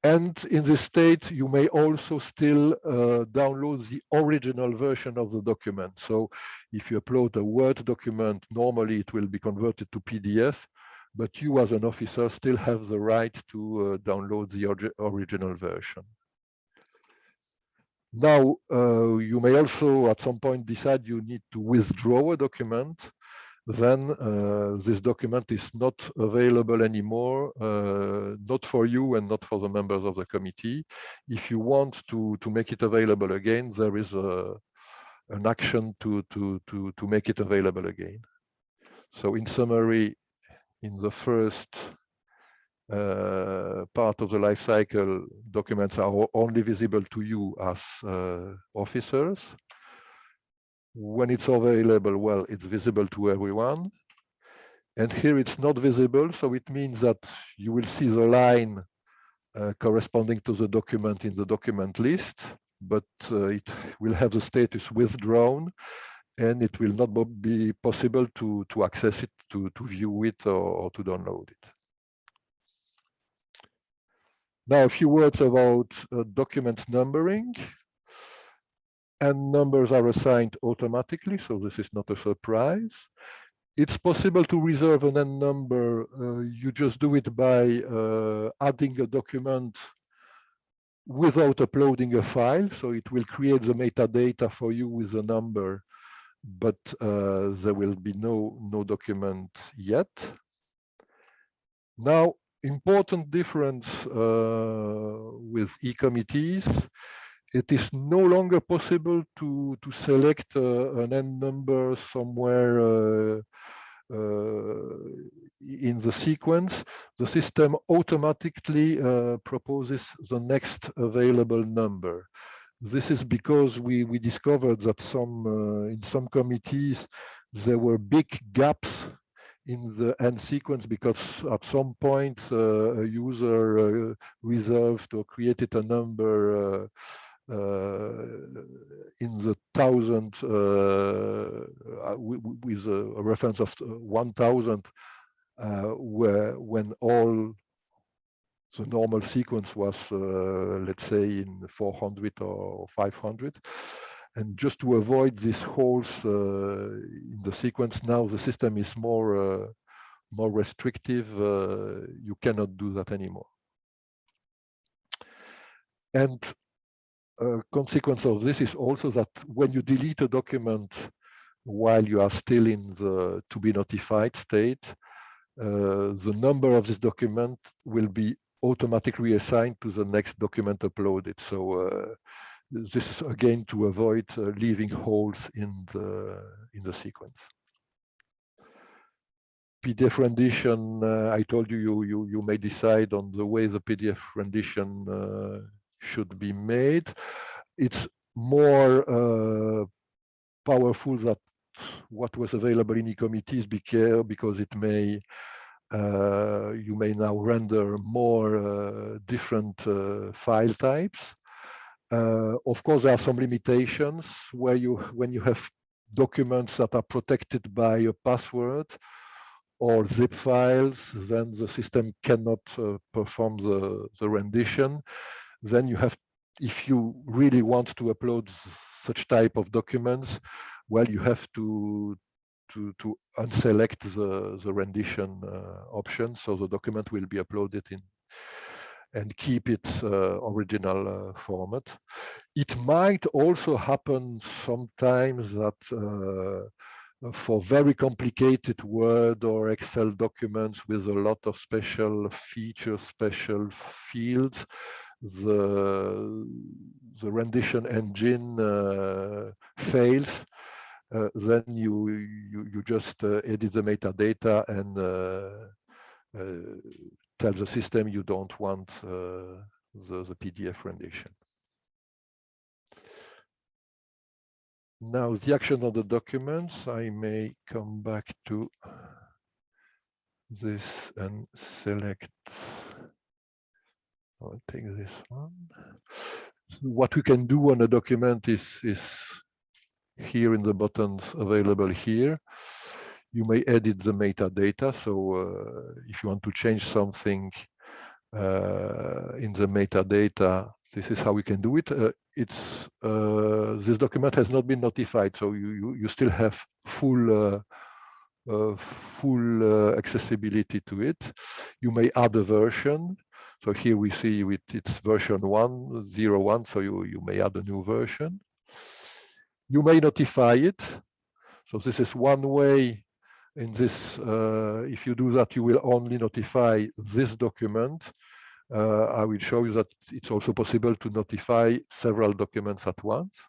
And in this state, you may also still download the original version of the document. So if you upload a Word document, normally it will be converted to PDF, but you as an officer still have the right to download the original version. Now, you may also at some point decide you need to withdraw a document. Then this document is not available anymore, not for you and not for the members of the committee. If you want to make it available again, there is an action to make it available again. So in summary, in the first part of the life cycle, documents are only visible to you as officers. When it's available, well, it's visible to everyone. And here it's not visible, so it means that you will see the line corresponding to the document in the document list, but it will have the status withdrawn, and it will not be possible to access it, to view it, or to download it. Now, a few words about document numbering. And numbers are assigned automatically, so this is not a surprise. It's possible to reserve an N number. You just do it by adding a document without uploading a file. So it will create the metadata for you with a number, but there will be no document yet. Now, important difference with e-committees. It is no longer possible to select an N number somewhere in the sequence. The system automatically proposes the next available number. This is because we discovered that in some committees there were big gaps in the N sequence, because at some point a user reserved or created a number in the 1000 with a reference of 1000, when all the normal sequence was, let's say, in 400 or 500. And just to avoid these holes in the sequence, now the system is more restrictive. You cannot do that anymore. And a consequence of this is also that when you delete a document while you are still in the to be notified state, the number of this document will be automatically assigned to the next document uploaded. So this is again to avoid leaving holes in the sequence. PDF rendition, I told you, you may decide on the way the PDF rendition should be made. It's more powerful than what was available in e-committees, because it may you may now render more different file types. Of course, there are some limitations where when you have documents that are protected by a password or zip files, then the system cannot perform the rendition. Then you have, if you really want to upload such type of documents, well, you have to unselect the rendition option, so the document will be uploaded in and keep its original format. It might also happen sometimes that for very complicated Word or Excel documents with a lot of special features, special fields, the rendition engine fails. Then you just edit the metadata and tell the system you don't want the PDF rendition. Now, the action of the documents, I may come back to this and select, I'll take this one. So what we can do on a document is here in the buttons available here. You may edit the metadata. So if you want to change something in the metadata, this is how we can do it. This document has not been notified, so you still have full accessibility to it. You may add a version. So here we see it's version 1.01, so you may add a new version. You may notify it. So this is one way. In this, if you do that, you will only notify this document. I will show you that it's also possible to notify several documents at once.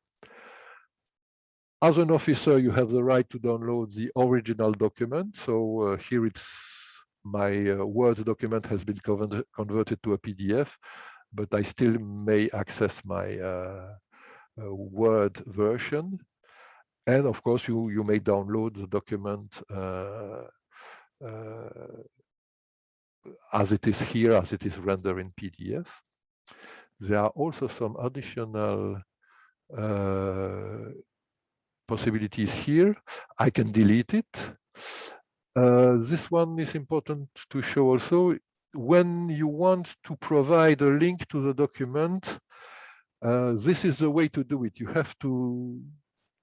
As an officer, you have the right to download the original document. So here it's my Word document has been converted to a PDF, but I still may access my Word version. And of course, you may download the document as it is here, as it is rendered in PDF. There are also some additional possibilities here. I can delete it. This one is important to show also. When you want to provide a link to the document, this is the way to do it. You have to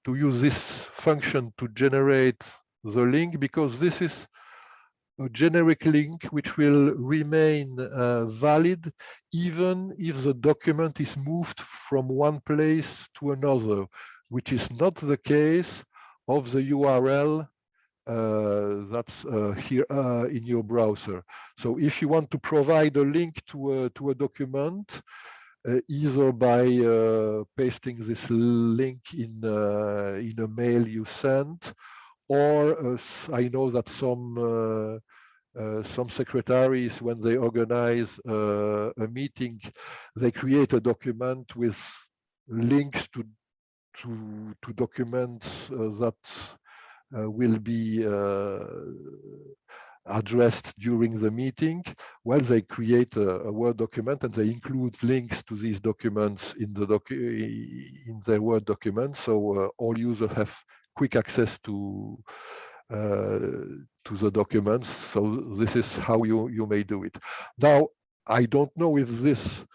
use this function to generate the link, because this is a generic link which will remain valid even if the document is moved from one place to another, which is not the case of the URL that's here in your browser. So if you want to provide a link to a document, either by pasting this link in a mail you sent, or I know that some secretaries, when they organize a meeting, they create a document with links to documents that will be addressed during the meeting. Well, they create a Word document and they include links to these documents in their Word document, so all users have quick access to the documents. So this is how you may do it. Now, I don't know if this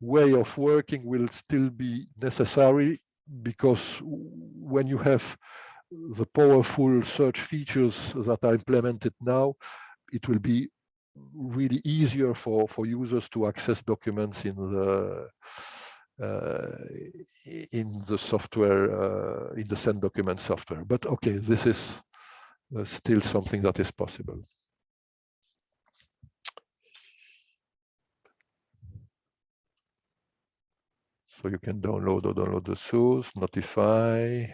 way of working will still be necessary, because when you have the powerful search features that are implemented now, it will be really easier for users to access documents in the software, in the CEN document software. But okay, this is still something that is possible. So you can download the source, notify,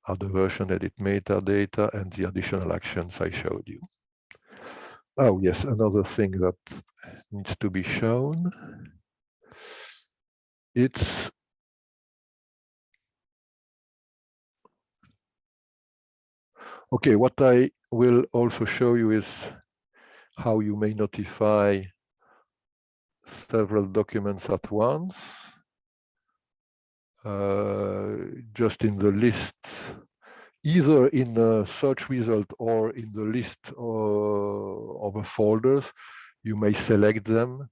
add a version, edit metadata, and the additional actions I showed you. Oh yes, another thing that needs to be shown. It's okay, what I will also show you is how you may notify several documents at once. Just in the list, either in a search result or in the list of folders, you may select them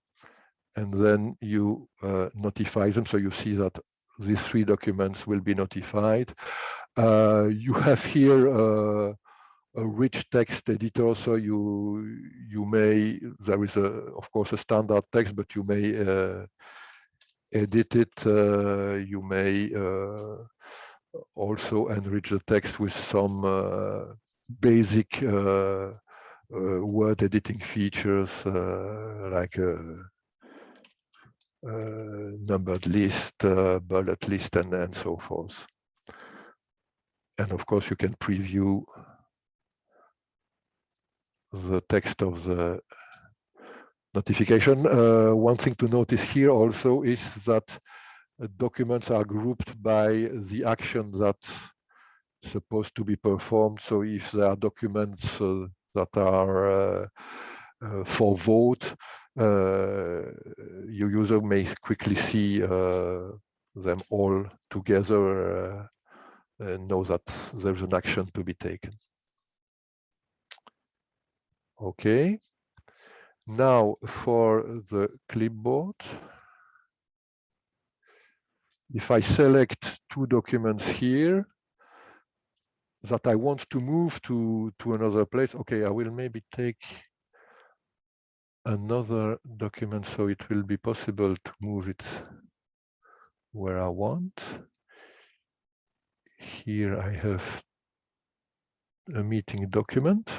and then you notify them. So you see that these 3 documents will be notified. You have here a rich text editor, so you may, there is of course a standard text, but you may edit it. You may also enrich the text with some basic word editing features, like a numbered list, bullet list, and so forth. And of course, you can preview the text of the notification. One thing to notice here also is that documents are grouped by the action that's supposed to be performed. So if there are documents that are for vote, your user may quickly see them all together and know that there's an action to be taken. Okay. Now for the clipboard, if I select 2 documents here that I want to move to another place, okay, I will maybe take another document so it will be possible to move it where I want. Here I have a meeting document.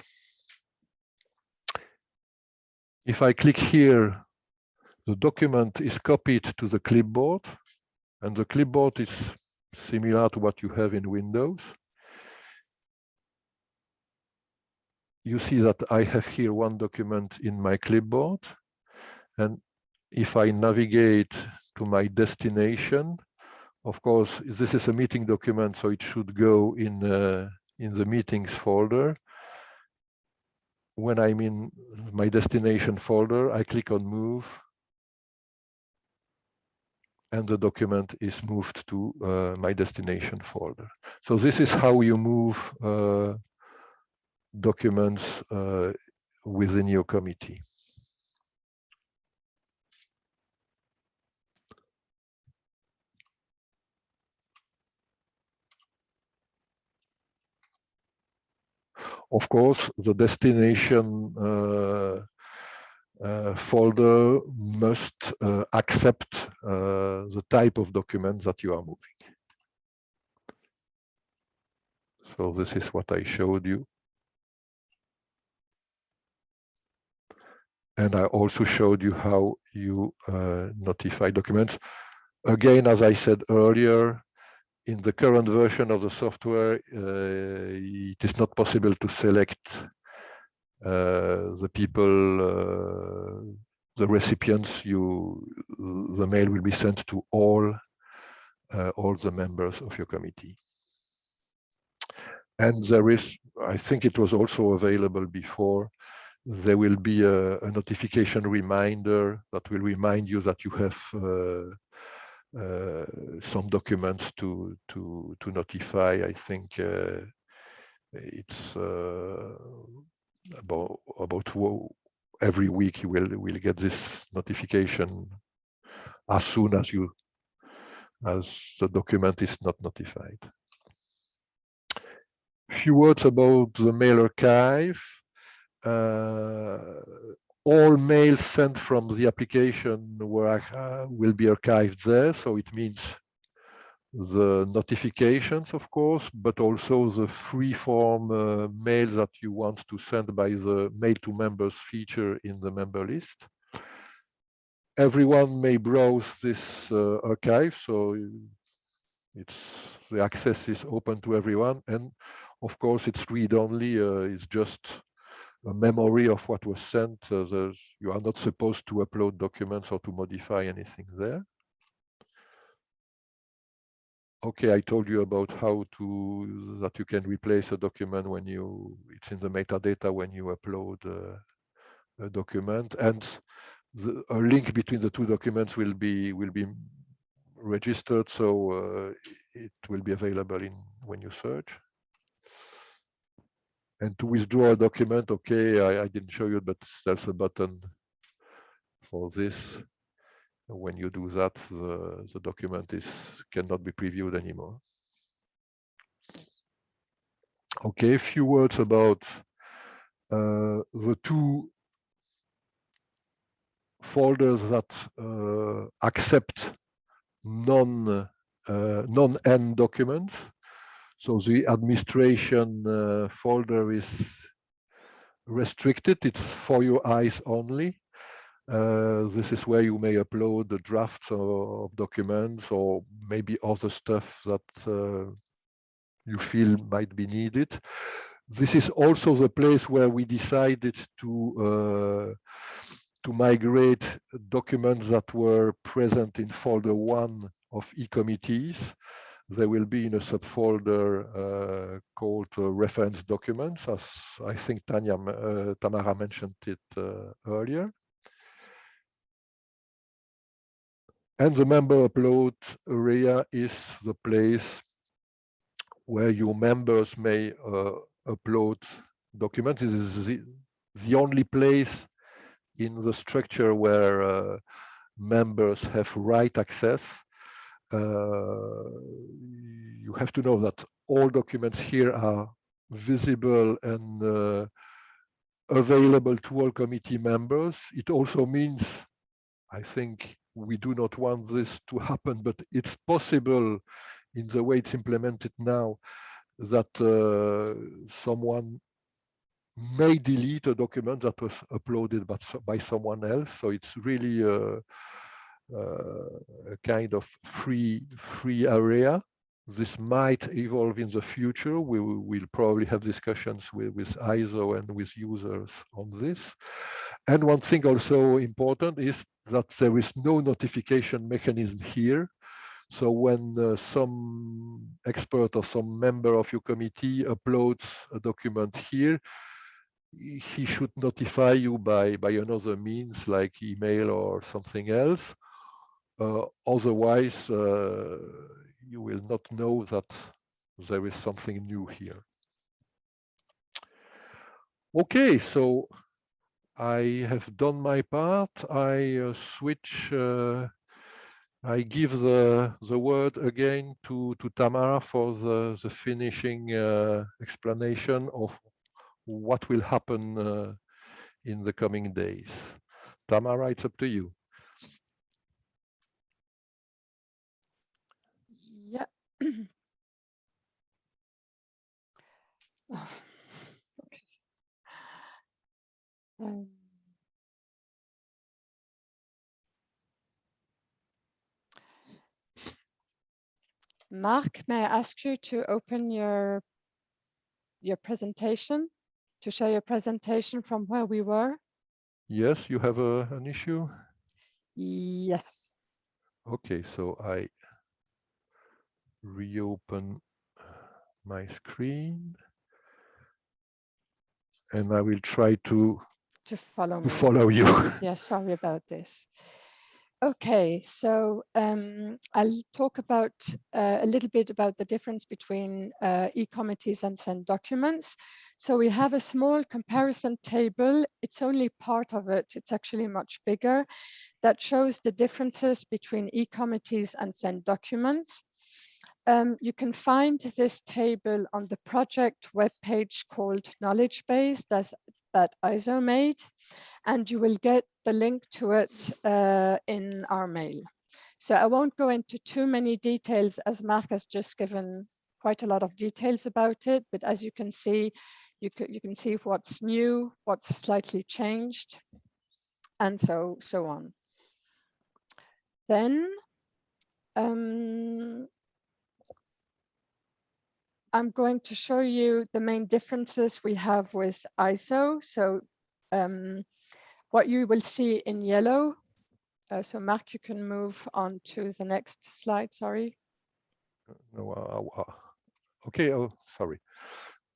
If I click here, the document is copied to the clipboard, and the clipboard is similar to what you have in Windows. You see that I have here 1 document in my clipboard, and if I navigate to my destination, Of course, this is a meeting document, so it should go in the meetings folder. When I'm in my destination folder, I click on move, and the document is moved to my destination folder. So this is how you move documents within your committee. Of course, the destination folder must accept the type of document that you are moving. So this is what I showed you. And I also showed you how you notify documents. Again, as I said earlier, in the current version of the software, it is not possible to select the people, the recipients. The mail will be sent to all the members of your committee. And there is, I think it was also available before, there will be a notification reminder that will remind you that you have some documents to notify. I think it's about every week you will get this notification as soon as the document is not notified. Few words about the mail archive. All mails sent from the application will be archived there, so it means the notifications, of course, but also the free-form mail that you want to send by the mail to members feature in the member list. Everyone may browse this archive, so the access is open to everyone, and of course it's read-only. It's just a memory of what was sent. You are not supposed to upload documents or to modify anything there. Okay, I told you about that you can replace a document when it's in the metadata when you upload a document, and a link between the two documents will be registered, so it will be available when you search. And to withdraw a document, okay, I didn't show you, but there's a button for this. When you do that, the document cannot be previewed anymore. Okay, a few words about the two folders that accept non-N documents. So the administration folder is restricted. It's for your eyes only. This is where you may upload the drafts of documents or maybe other stuff that you feel might be needed. This is also the place where we decided to migrate documents that were present in folder 1 of e-committees. They will be in a subfolder called reference documents, as I think Tamara mentioned it earlier. And the member upload area is the place where your members may upload documents. It is the only place in the structure where members have write access. You have to know that all documents here are visible and available to all committee members. It also means, I think we do not want this to happen, but it's possible in the way it's implemented now that someone may delete a document that was uploaded by someone else. So it's really a kind of free area. This might evolve in the future. We will probably have discussions with ISO and with users on this. And one thing also important is that there is no notification mechanism here. So when some expert or some member of your committee uploads a document here, he should notify you by another means like email or something else. Otherwise, you will not know that there is something new here. Okay, so I have done my part. I switch. I give the word again to Tamara for the finishing explanation of what will happen in the coming days. Tamara, it's up to you. Yeah. Oh, okay. Mark, may I ask you to open your presentation, to show your presentation from where we were? Yes, you have an issue? Yes. Okay, so I reopen my screen and I will try to follow you. Yeah, sorry about this. Okay, so I'll talk about a little bit about the difference between e-committees and CEN documents. So we have a small comparison table. It's only part of it. It's actually much bigger. That shows the differences between e-committees and CEN documents. You can find this table on the project webpage called Knowledge Base that ISO made, and you will get the link to it in our mail. So I won't go into too many details as Mark has just given quite a lot of details about it, but as you can see, you can see what's new, what's slightly changed, and so on. Then I'm going to show you the main differences we have with ISO. So what you will see in yellow. So Mark, you can move on to the next slide, sorry. No, okay, oh, sorry.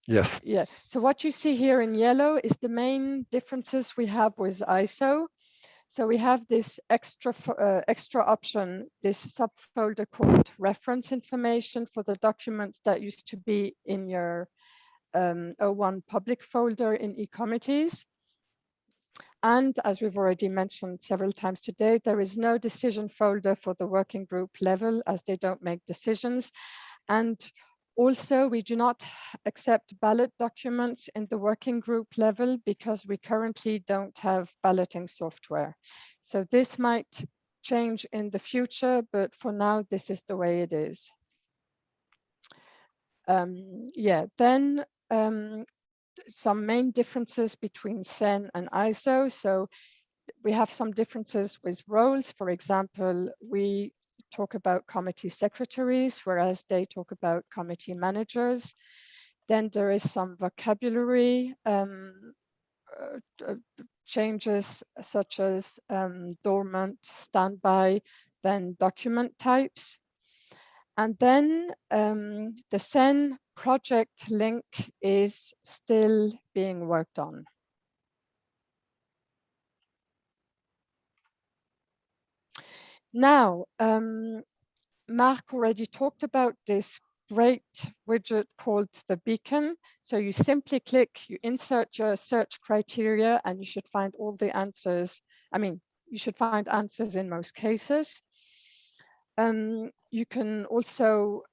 Yes. Yeah, so what you see here in yellow is the main differences we have with ISO. So we have this extra option, this subfolder called reference information for the documents that used to be in your O1 public folder in e-committees. And as we've already mentioned several times today, there is no decision folder for the working group level as they don't make decisions. And also, we do not accept ballot documents in the working group level because we currently don't have balloting software. So this might change in the future, but for now, this is the way it is. Yeah, then some main differences between CEN and ISO. So we have some differences with roles. For example, we talk about committee secretaries, whereas they talk about committee managers. Then there is some vocabulary changes such as dormant, standby, then document types. And then the CEN project link is still being worked on. Now, Mark already talked about this great widget called the beacon. So you simply click, you insert your search criteria, and you should find all the answers. I mean, you should find answers in most cases. You can also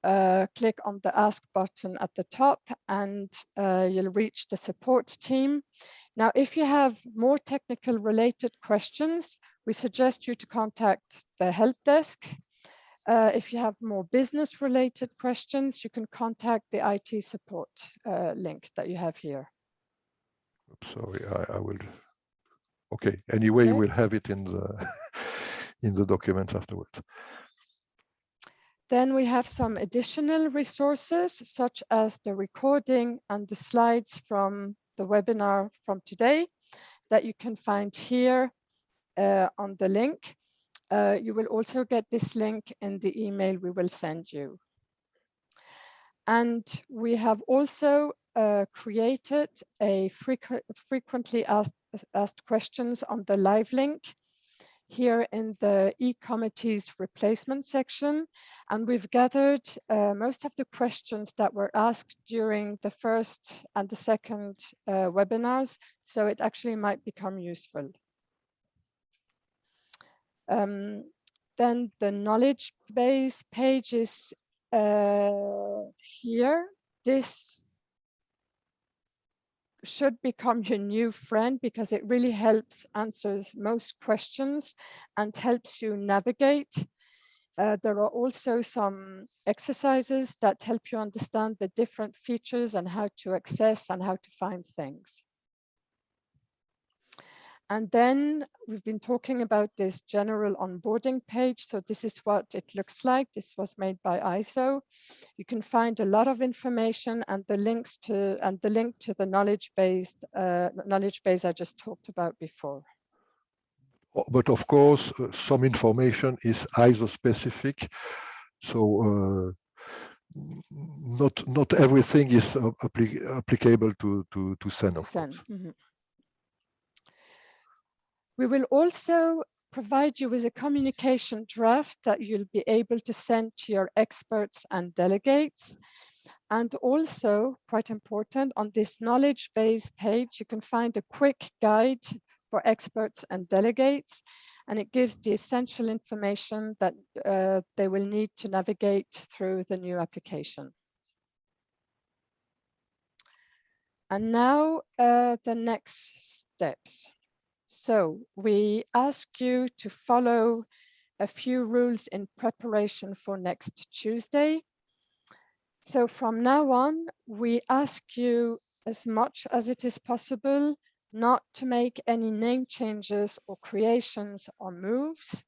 click on the Ask button at the top, and you'll reach the support team. Now, if you have more technical related questions, we suggest you to contact the help desk. If you have more business related questions, you can contact the IT support link that you have here. Oops, sorry, I will. Okay, anyway, Okay. you will have it in the in the documents afterwards. Then we have some additional resources, such as the recording and the slides from the webinar from today that you can find here on the link. You will also get this link in the email we will send you. And we have also created a frequently asked questions on the live link here in the e-committees replacement section. And we've gathered most of the questions that were asked during the first and the second webinars, so it actually might become useful. Then the knowledge base page is here. This should become your new friend because it really helps answers most questions and helps you navigate. There are also some exercises that help you understand the different features and how to access and how to find things. And then we've been talking about this general onboarding page. So this is what it looks like. This was made by ISO. You can find a lot of information and the links to the link to the knowledge base I just talked about before. But of course, some information is ISO specific. So not everything is applicable to CEN, of course. Mm-hmm. We will also provide you with a communication draft that you'll be able to send to your experts and delegates. And also, quite important, on this knowledge base page, you can find a quick guide for experts and delegates, and it gives the essential information that they will need to navigate through the new application. And now the next steps. So we ask you to follow a few rules in preparation for next Tuesday. So from now on, we ask you as much as it is possible not to make any name changes or creations or moves.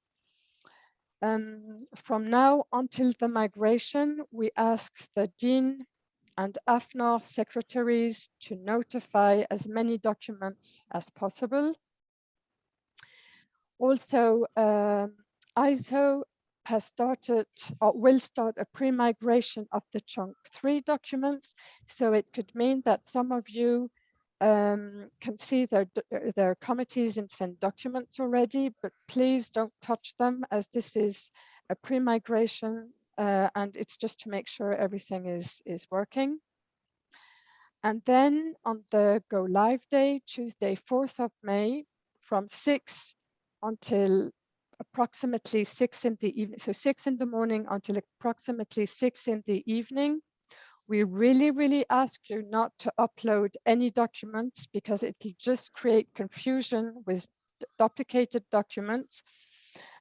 From now until the migration, we ask the Dean and AFNOR secretaries to notify as many documents as possible. Also, ISO has started or will start a pre-migration of the chunk 3 documents. So it could mean that some of you can see their committees in CEN documents already, but please don't touch them as this is a pre-migration and it's just to make sure everything is working. And then on the go live day, Tuesday, 4th of May, from 6 until approximately 6 in the evening, so 6 in the morning until approximately 6 in the evening, we really ask you not to upload any documents because it will just create confusion with duplicated documents.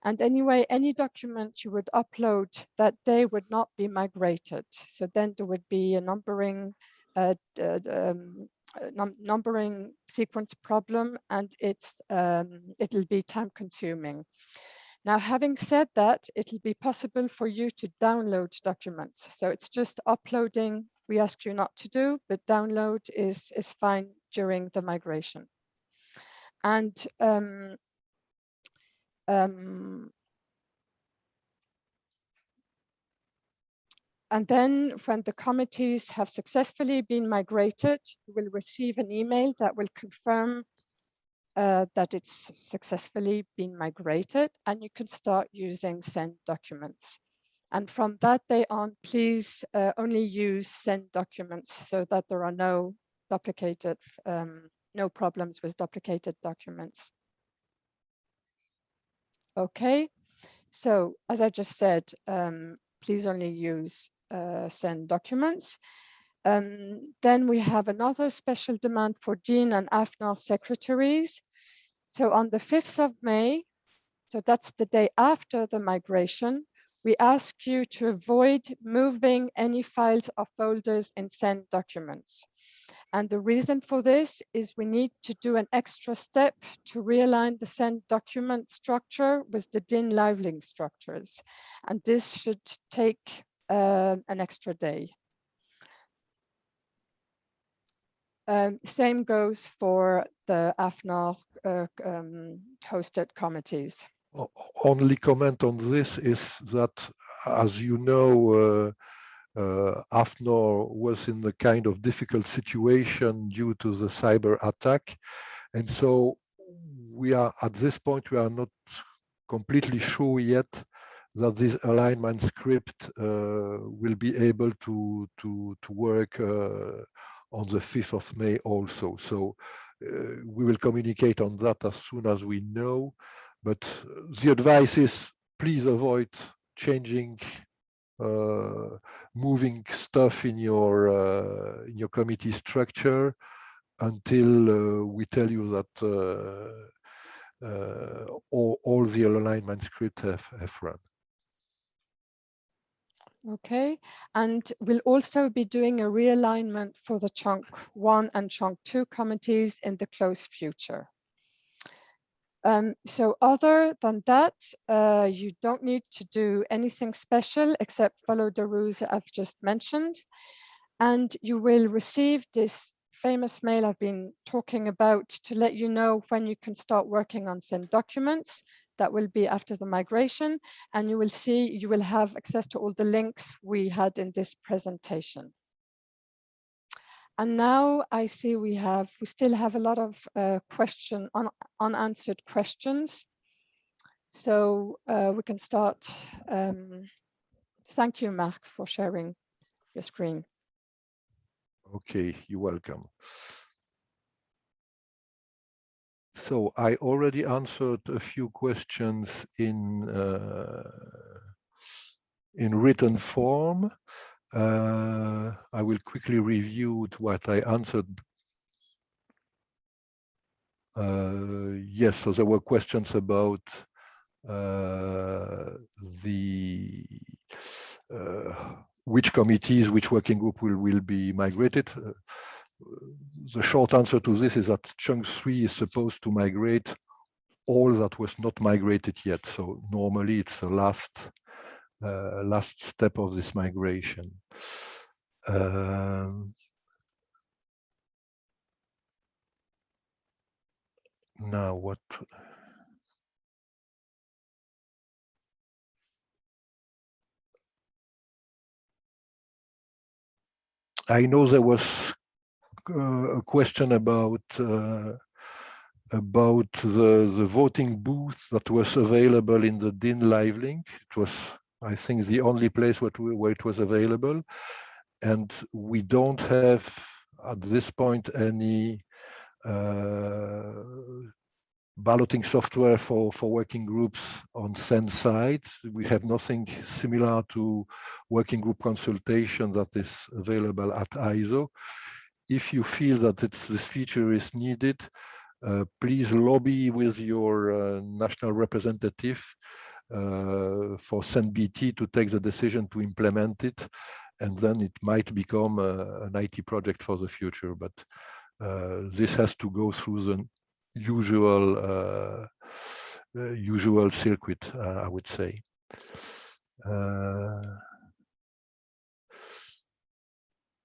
And anyway, any document you would upload that day would not be migrated. So then there would be a numbering sequence problem, and it'll be time consuming. Now, having said that, it'll be possible for you to download documents. So it's just uploading we ask you not to do, but download is fine during the migration. And then when the committees have successfully been migrated, you will receive an email that will confirm that it's successfully been migrated, and you can start using CEN documents. And from that day on, please only use CEN documents so that there are no duplicated, no problems with duplicated documents. Okay, so as I just said, please only use CEN documents. Then we have another special demand for Dean and AFNOR secretaries. So on the 5th of May, so that's the day after the migration, we ask you to avoid moving any files or folders in CEN documents. And the reason for this is we need to do an extra step to realign the CEN document structure with the DIN live link structures. And this should take an extra day. Same goes for the AFNOR hosted committees. Only comment on this is that, as you know, AFNOR was in a kind of difficult situation due to the cyber attack. And so we are, at this point, we are not completely sure yet that this alignment script will be able to work on the 5th of May also. So we will communicate on that as soon as we know. But the advice is, please avoid changing, moving stuff in your committee structure until we tell you that all the alignment scripts have run. Okay, and we'll also be doing a realignment for the chunk 1 and chunk 2 committees in the close future. So other than that, you don't need to do anything special except follow the rules I've just mentioned. And you will receive this famous mail I've been talking about to let you know when you can start working on CEN documents. That will be after the migration. And you will see, you will have access to all the links we had in this presentation. And now I see we still have a lot of unanswered questions. So we can start. Thank you, Marc, for sharing your screen. Okay, you're welcome. So I already answered a few questions in written form. I will quickly review what I answered. Yes, so there were questions about which committees, which working group will be migrated. The short answer to this is that chunk 3 is supposed to migrate all that was not migrated yet. So normally it's the last step of this migration. Now what? I know there was a question about the voting booth that was available in the DIN live link. It was, I think, the only place where it was available, and we don't have at this point any balloting software for working groups on CEN side. We have nothing similar to working group consultation that is available at ISO. If you feel that this feature is needed, please lobby with your national representative for CEN-BT to take the decision to implement it, and then it might become an IT project for the future. But this has to go through the usual circuit, I would say.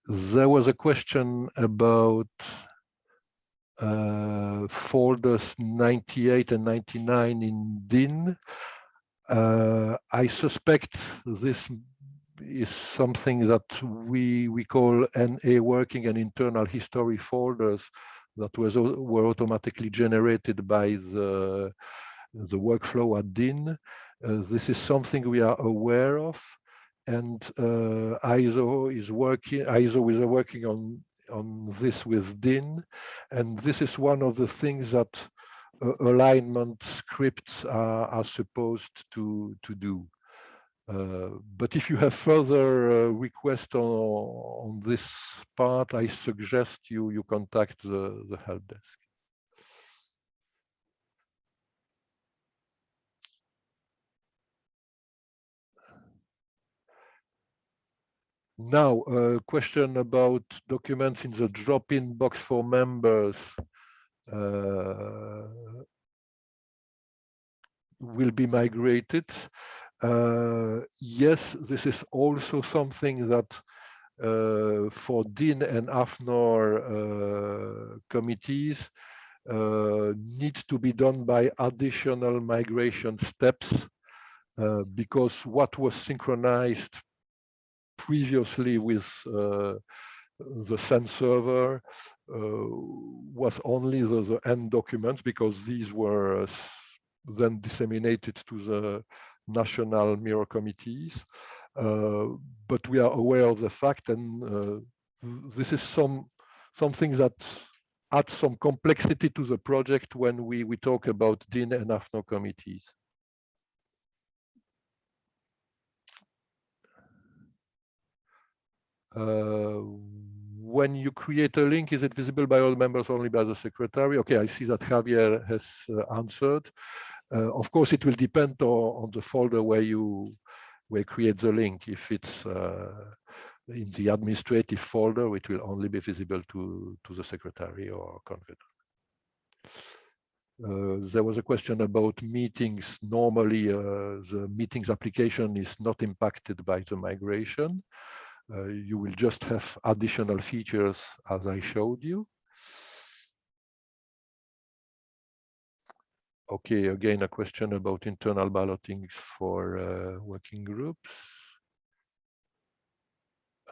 There was a question about folders 98 and 99 in DIN. I suspect this is something that we call NA working and internal history folders that were automatically generated by the workflow at DIN. This is something we are aware of, and ISO is working on this with DIN, and this is one of the things that alignment scripts are supposed to do. But if you have further requests on this part, I suggest you contact the help desk. Now, a question about documents in the drop-in box for members will be migrated. Yes, this is also something that for DIN and AFNOR committees, needs to be done by additional migration steps, because what was synchronized previously with the CEN server was only the end documents, because these were then disseminated to the national mirror committees. But we are aware of the fact, and this is something that adds some complexity to the project when we talk about DIN and AFNO committees. When you create a link, is it visible by all members, only by the secretary? Okay, I see that Javier has answered. Of course, it will depend on the folder where you create the link. If it's in the administrative folder, it will only be visible to the secretary or convener. There was a question about meetings. Normally, the meetings application is not impacted by the migration. You will just have additional features as I showed you. Okay, again, a question about internal balloting for working groups.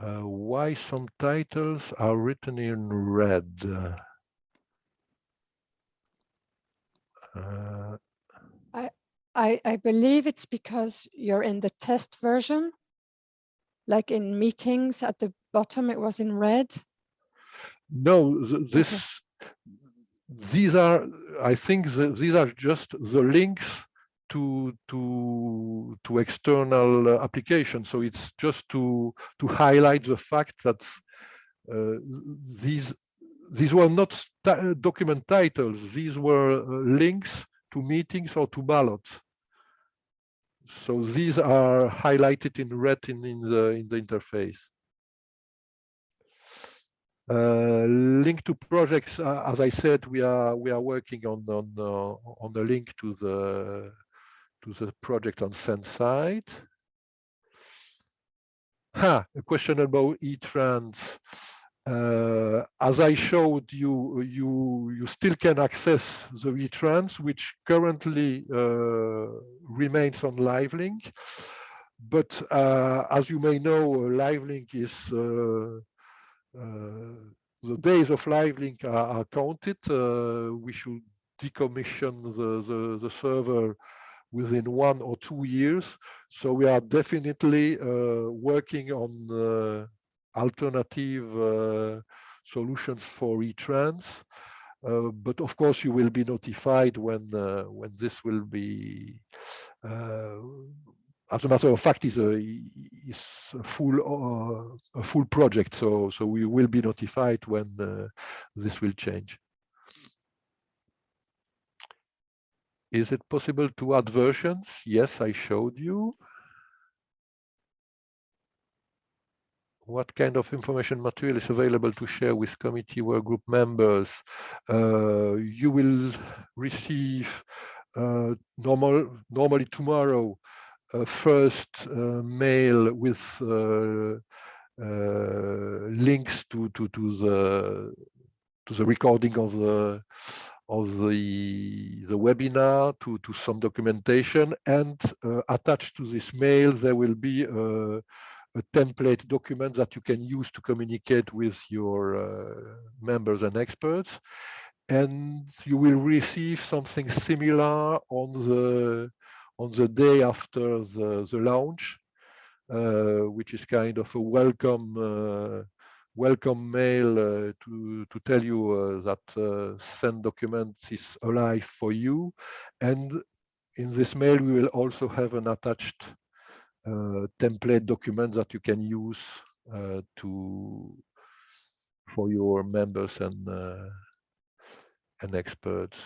Why some titles are written in red? I believe it's because you're in the test version. Like in meetings at the bottom, it was in red. No, these are, I think these are just the links to external applications. So it's just to highlight the fact that these were not document titles. These were links to meetings or to ballots. So these are highlighted in red in the interface. Link to projects. As I said, we are working on the link to the project on CEN side. A question about eTrans. As I showed you, you still can access the eTrans, which currently remains on LiveLink. But as you may know, LiveLink is the days of LiveLink are counted. We should decommission the server within 1 or 2 years. So we are definitely working on alternative solutions for eTrans. But of course, you will be notified when this will be. As a matter of fact, is a full project. So we will be notified when this will change. Is it possible to add versions? Yes, I showed you. What kind of information material is available to share with committee work group members? You will receive normally tomorrow first mail with links to the recording of the webinar, to some documentation, and attached to this mail there will be a template document that you can use to communicate with your members and experts. And you will receive something similar on the day after the launch, which is kind of a welcome mail to tell you that CEN document is alive for you. And in this mail, we will also have an attached template document that you can use for your members and experts.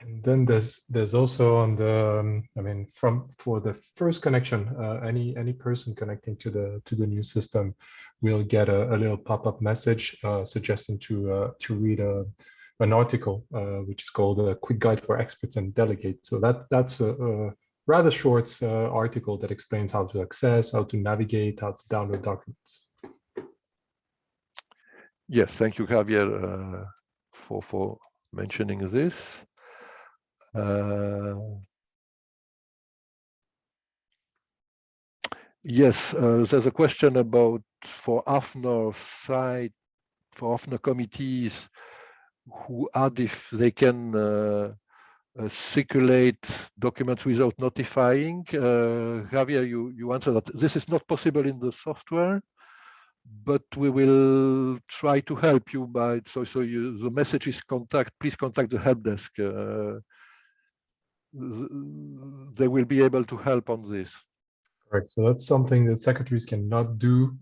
And then there's also on the I mean, for the first connection, any person connecting to the new system will get a little pop-up message suggesting to read an article which is called a quick guide for experts and delegates. So that's a rather short article that explains how to access, how to navigate, how to download documents. Yes, thank you, Javier, for mentioning this. Yes, there's a question about for AFNOR site, for AFNOR committees, who add if they can circulate documents without notifying. Javier, you answer that this is not possible in the software, but we will try to help you by the message is please contact the help desk. They will be able to help on this. Correct. So that's something that secretaries cannot do,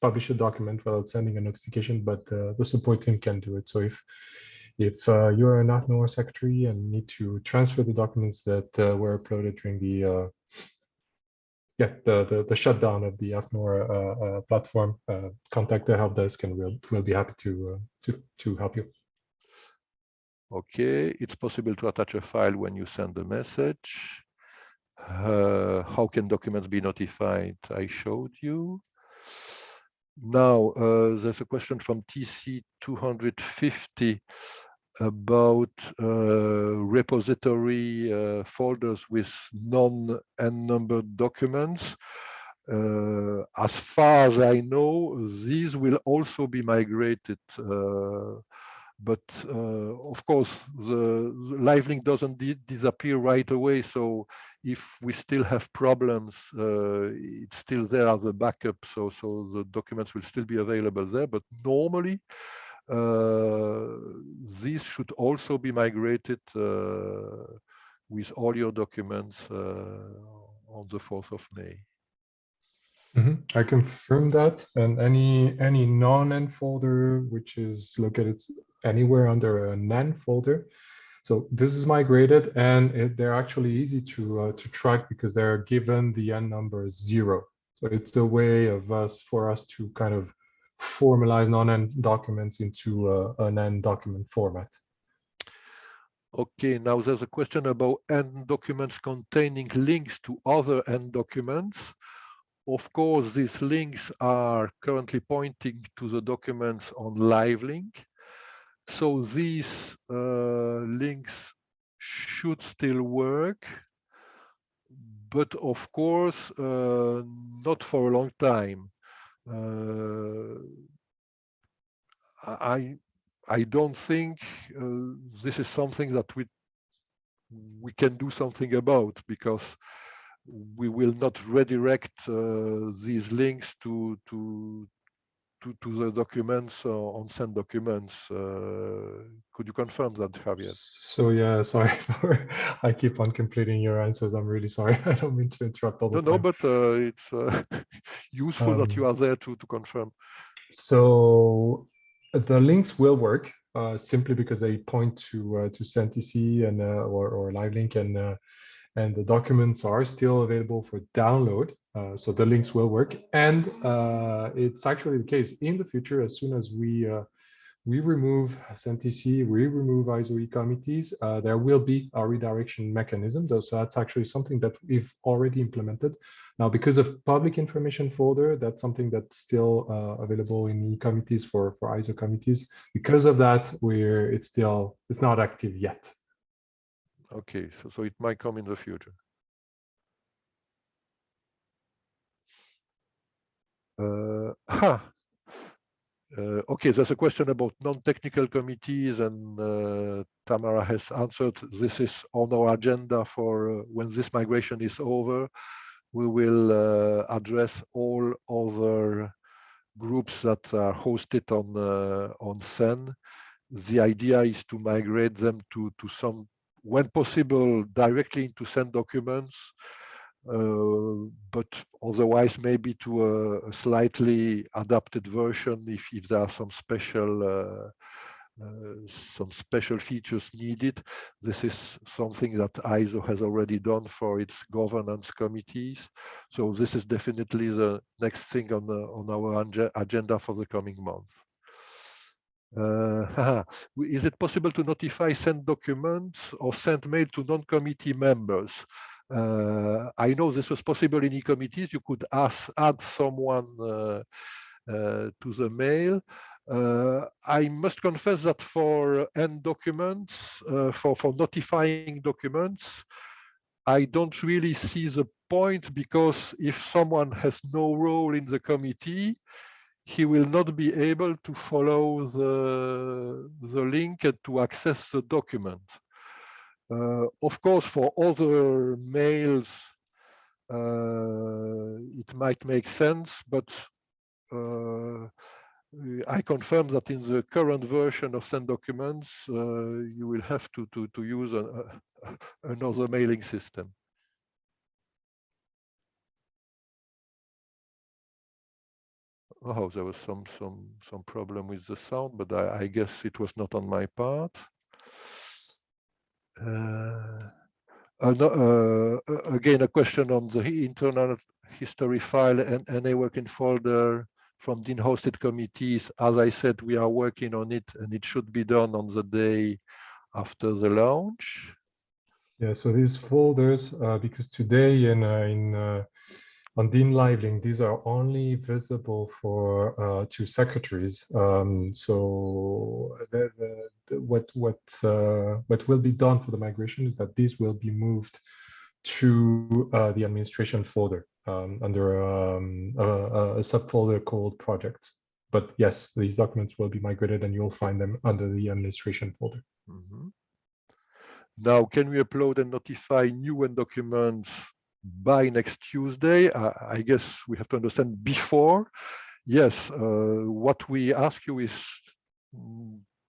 publish a document without sending a notification, but the support team can do it. So if you're an AFNOR secretary and need to transfer the documents that were uploaded during the the shutdown of the AFNOR platform, contact the help desk, and we'll be happy to help you. Okay, it's possible to attach a file when you send a message. How can documents be notified? I showed you. Now, there's a question from TC 250 about repository folders with non-n-numbered documents. As far as I know, these will also be migrated. But of course, the live link doesn't disappear right away. So if we still have problems, it's still there as a backup. So the documents will still be available there. But normally, these should also be migrated with all your documents on the 4th of May. I confirm that, and any non-N folder which is located anywhere under a NAN folder. So this is migrated, and they're actually easy to track because they're given the N number 0. So it's a way of for us to kind of formalize non-N documents into an N document format. Okay, now there's a question about N documents containing links to other N documents. Of course, these links are currently pointing to the documents on live link. So these links should still work, but of course, not for a long time. I don't think this is something that we can do something about, because we will not redirect these links to the documents on send documents. Could you confirm that, Javier? So yeah, sorry for I keep on completing your answers. I'm really sorry. I don't mean to interrupt all the time. No, but it's useful that you are there to confirm. So the links will work simply because they point to CEN and or LiveLink, and the documents are still available for download. So the links will work, and it's actually the case in the future. As soon as we remove CEN, we remove ISO-E committees, there will be a redirection mechanism. So that's actually something that we've already implemented. Now, because of public information folder, that's something that's still available in E committees for ISO committees. Because of that, it's not active yet. Okay, so it might come in the future. Okay, there's a question about non-technical committees, and Tamara has answered. This is on our agenda for when this migration is over. We will address all other groups that are hosted on CEN. The idea is to migrate them to some, when possible, directly into CEN documents. But otherwise maybe to a slightly adapted version if there are some special features needed. This is something that ISO has already done for its governance committees. So this is definitely the next thing on our agenda for the coming month. Is it possible to notify sent documents or send mail to non-committee members? I know this was possible in e-committees. You could add someone to the mail. I must confess that for end documents, for notifying documents, I don't really see the point, because if someone has no role in the committee, he will not be able to follow the link and to access the document. Of course, for other mails, it might make sense, but I confirm that in the current version of CEN documents, you will have to use another mailing system. Oh, there was some problem with the sound, but I guess it was not on my part. Again, a question on the internal history file and a working folder from DIN hosted committees. As I said, we are working on it, and it should be done on the day after the launch. Yeah, so these folders, because today on DIN Livelink, these are only visible for to secretaries. So what will be done for the migration is that these will be moved to the administration folder under a subfolder called projects. But yes, these documents will be migrated, and you'll find them under the administration folder. Mm-hmm. Now, can we upload and notify new end documents by next Tuesday? I guess we have to understand before. Yes, what we ask you is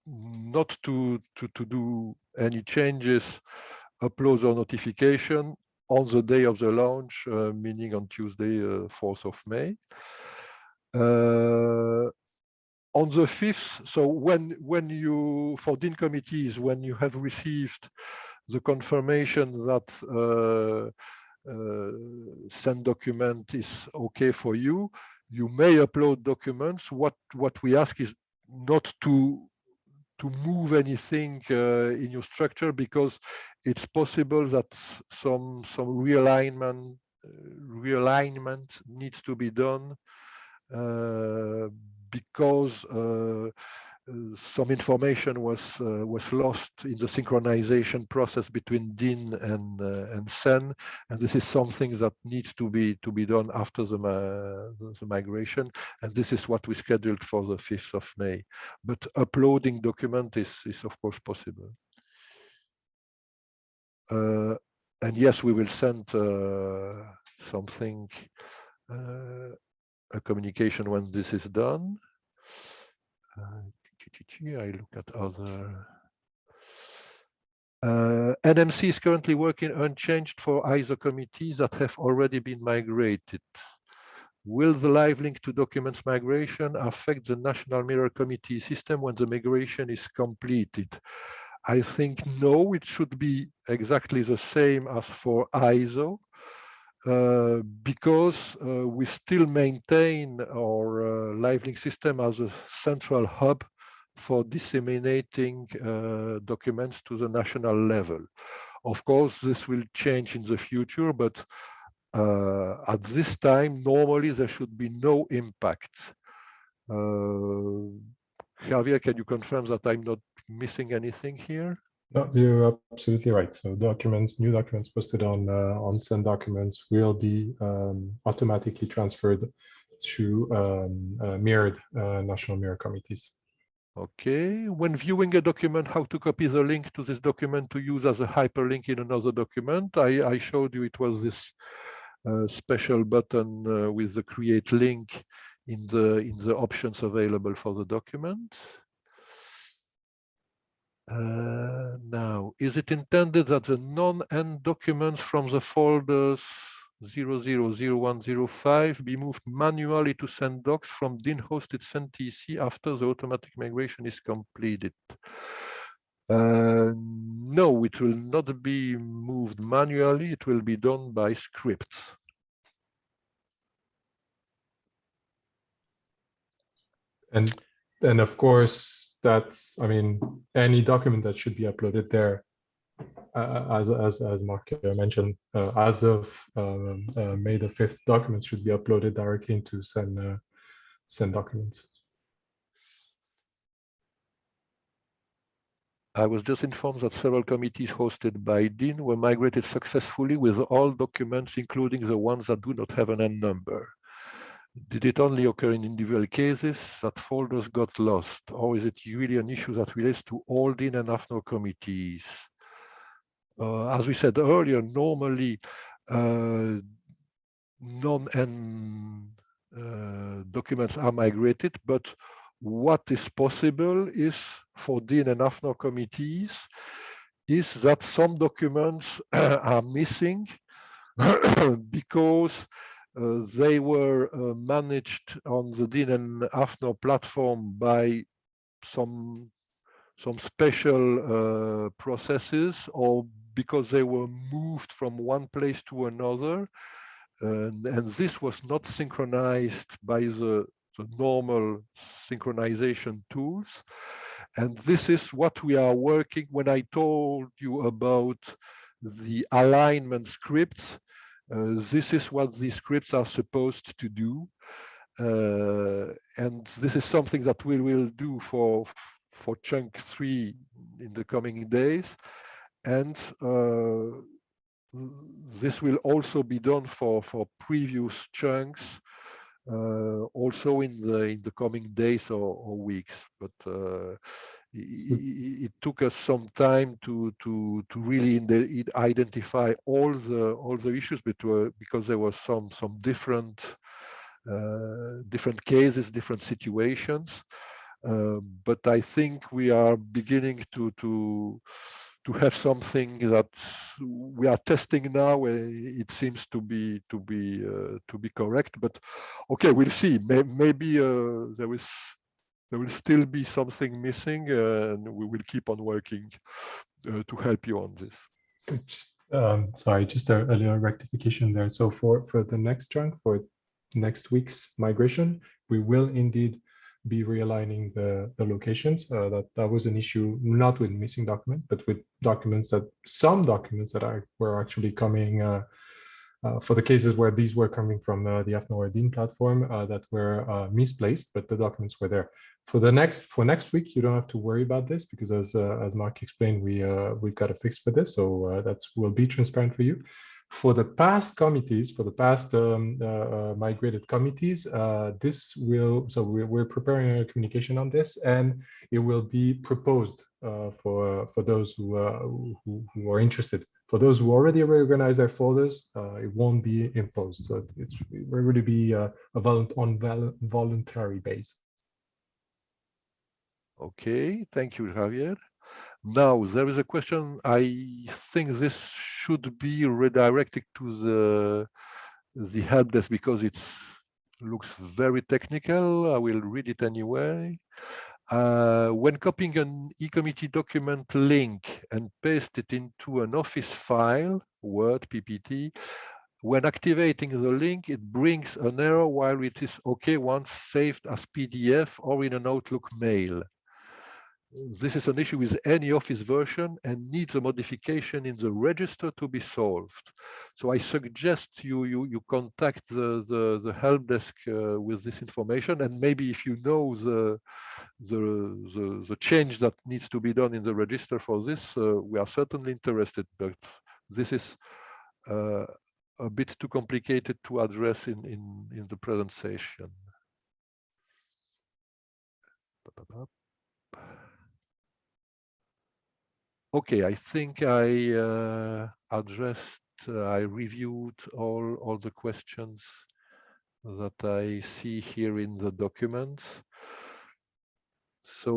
not to do any changes, uploads or notification on the day of the launch, meaning on Tuesday, 4th of May. On the 5th, so when you, for DIN committees, when you have received the confirmation that CEN document is okay for you, you may upload documents. What we ask is not to move anything in your structure, because it's possible that some realignment needs to be done, because some information was lost in the synchronization process between DIN and CEN, and this is something that needs to be done after the migration, and this is what we scheduled for the 5th of May. But uploading document is of course possible. And yes, we will send something, a communication when this is done. I look at other. NMC is currently working unchanged for ISO committees that have already been migrated. Will the live link to documents migration affect the National Mirror Committee system when the migration is completed? I think no, it should be exactly the same as for ISO. Because we still maintain our live link system as a central hub for disseminating documents to the national level. Of course, this will change in the future, but at this time, normally there should be no impact. Javier, can you confirm that I'm not missing anything here? No, you're absolutely right. So documents, new documents posted on CEN documents will be automatically transferred to mirrored national mirror committees. Okay. When viewing a document, how to copy the link to this document to use as a hyperlink in another document? I showed you it was this special button with the create link in the options available for the document. Now, is it intended that the non-end documents from the folders 000105 be moved manually to CEN docs from DIN hosted CEN TC after the automatic migration is completed? No, it will not be moved manually. It will be done by scripts. And of course, that's, I mean, any document that should be uploaded there, as Mark mentioned, as of May the 5th, documents should be uploaded directly into CEN documents. I was just informed that several committees hosted by DIN were migrated successfully with all documents, including the ones that do not have an N number. Did it only occur in individual cases that folders got lost, or is it really an issue that relates to all DIN and AFNOR committees? As we said earlier, normally non-N documents are migrated, but what is possible is for DIN and AFNOR committees is that some documents are missing because they were managed on the DIN and AFNOR platform by some special processes, or because they were moved from one place to another, and this was not synchronized by the normal synchronization tools. And this is what we are working. When I told you about the alignment scripts, this is what these scripts are supposed to do. And this is something that we will do for chunk 3 in the coming days. And this will also be done for previous chunks, also in the coming days or weeks. But it took us some time to really identify all the issues, because there was some different cases, different situations. But I think we are beginning to have something that we are testing now. It seems to be correct, but okay, we'll see. Maybe there will still be something missing, and we will keep on working to help you on this. Just sorry, just a little rectification there. So for the next chunk, for next week's migration, we will indeed be realigning the locations. That was an issue, not with missing documents, but with some documents that were actually coming for the cases where these were coming from the AFNOR DIN platform that were misplaced, but the documents were there. For next week, you don't have to worry about this, because as Mark explained, we've got a fix for this, so that will be transparent for you. For the past committees, for the past migrated committees, we're preparing a communication on this, and it will be proposed for those who are interested. For those who already reorganize their folders, it won't be imposed. So it will really be on voluntary base. Okay, thank you, Javier. Now, there is a question. I think this should be redirected to the help desk, because it looks very technical. I will read it anyway. When copying an e-committee document link and paste it into an Office file, Word, PPT, when activating the link, it brings an error while it is okay once saved as PDF or in an Outlook mail. This is an issue with any Office version and needs a modification in the register to be solved. So I suggest you contact the help desk with this information, and maybe if you know the change that needs to be done in the register for this, we are certainly interested, but this is a bit too complicated to address in the present session. Okay, I think I I reviewed all the questions that I see here in the documents. So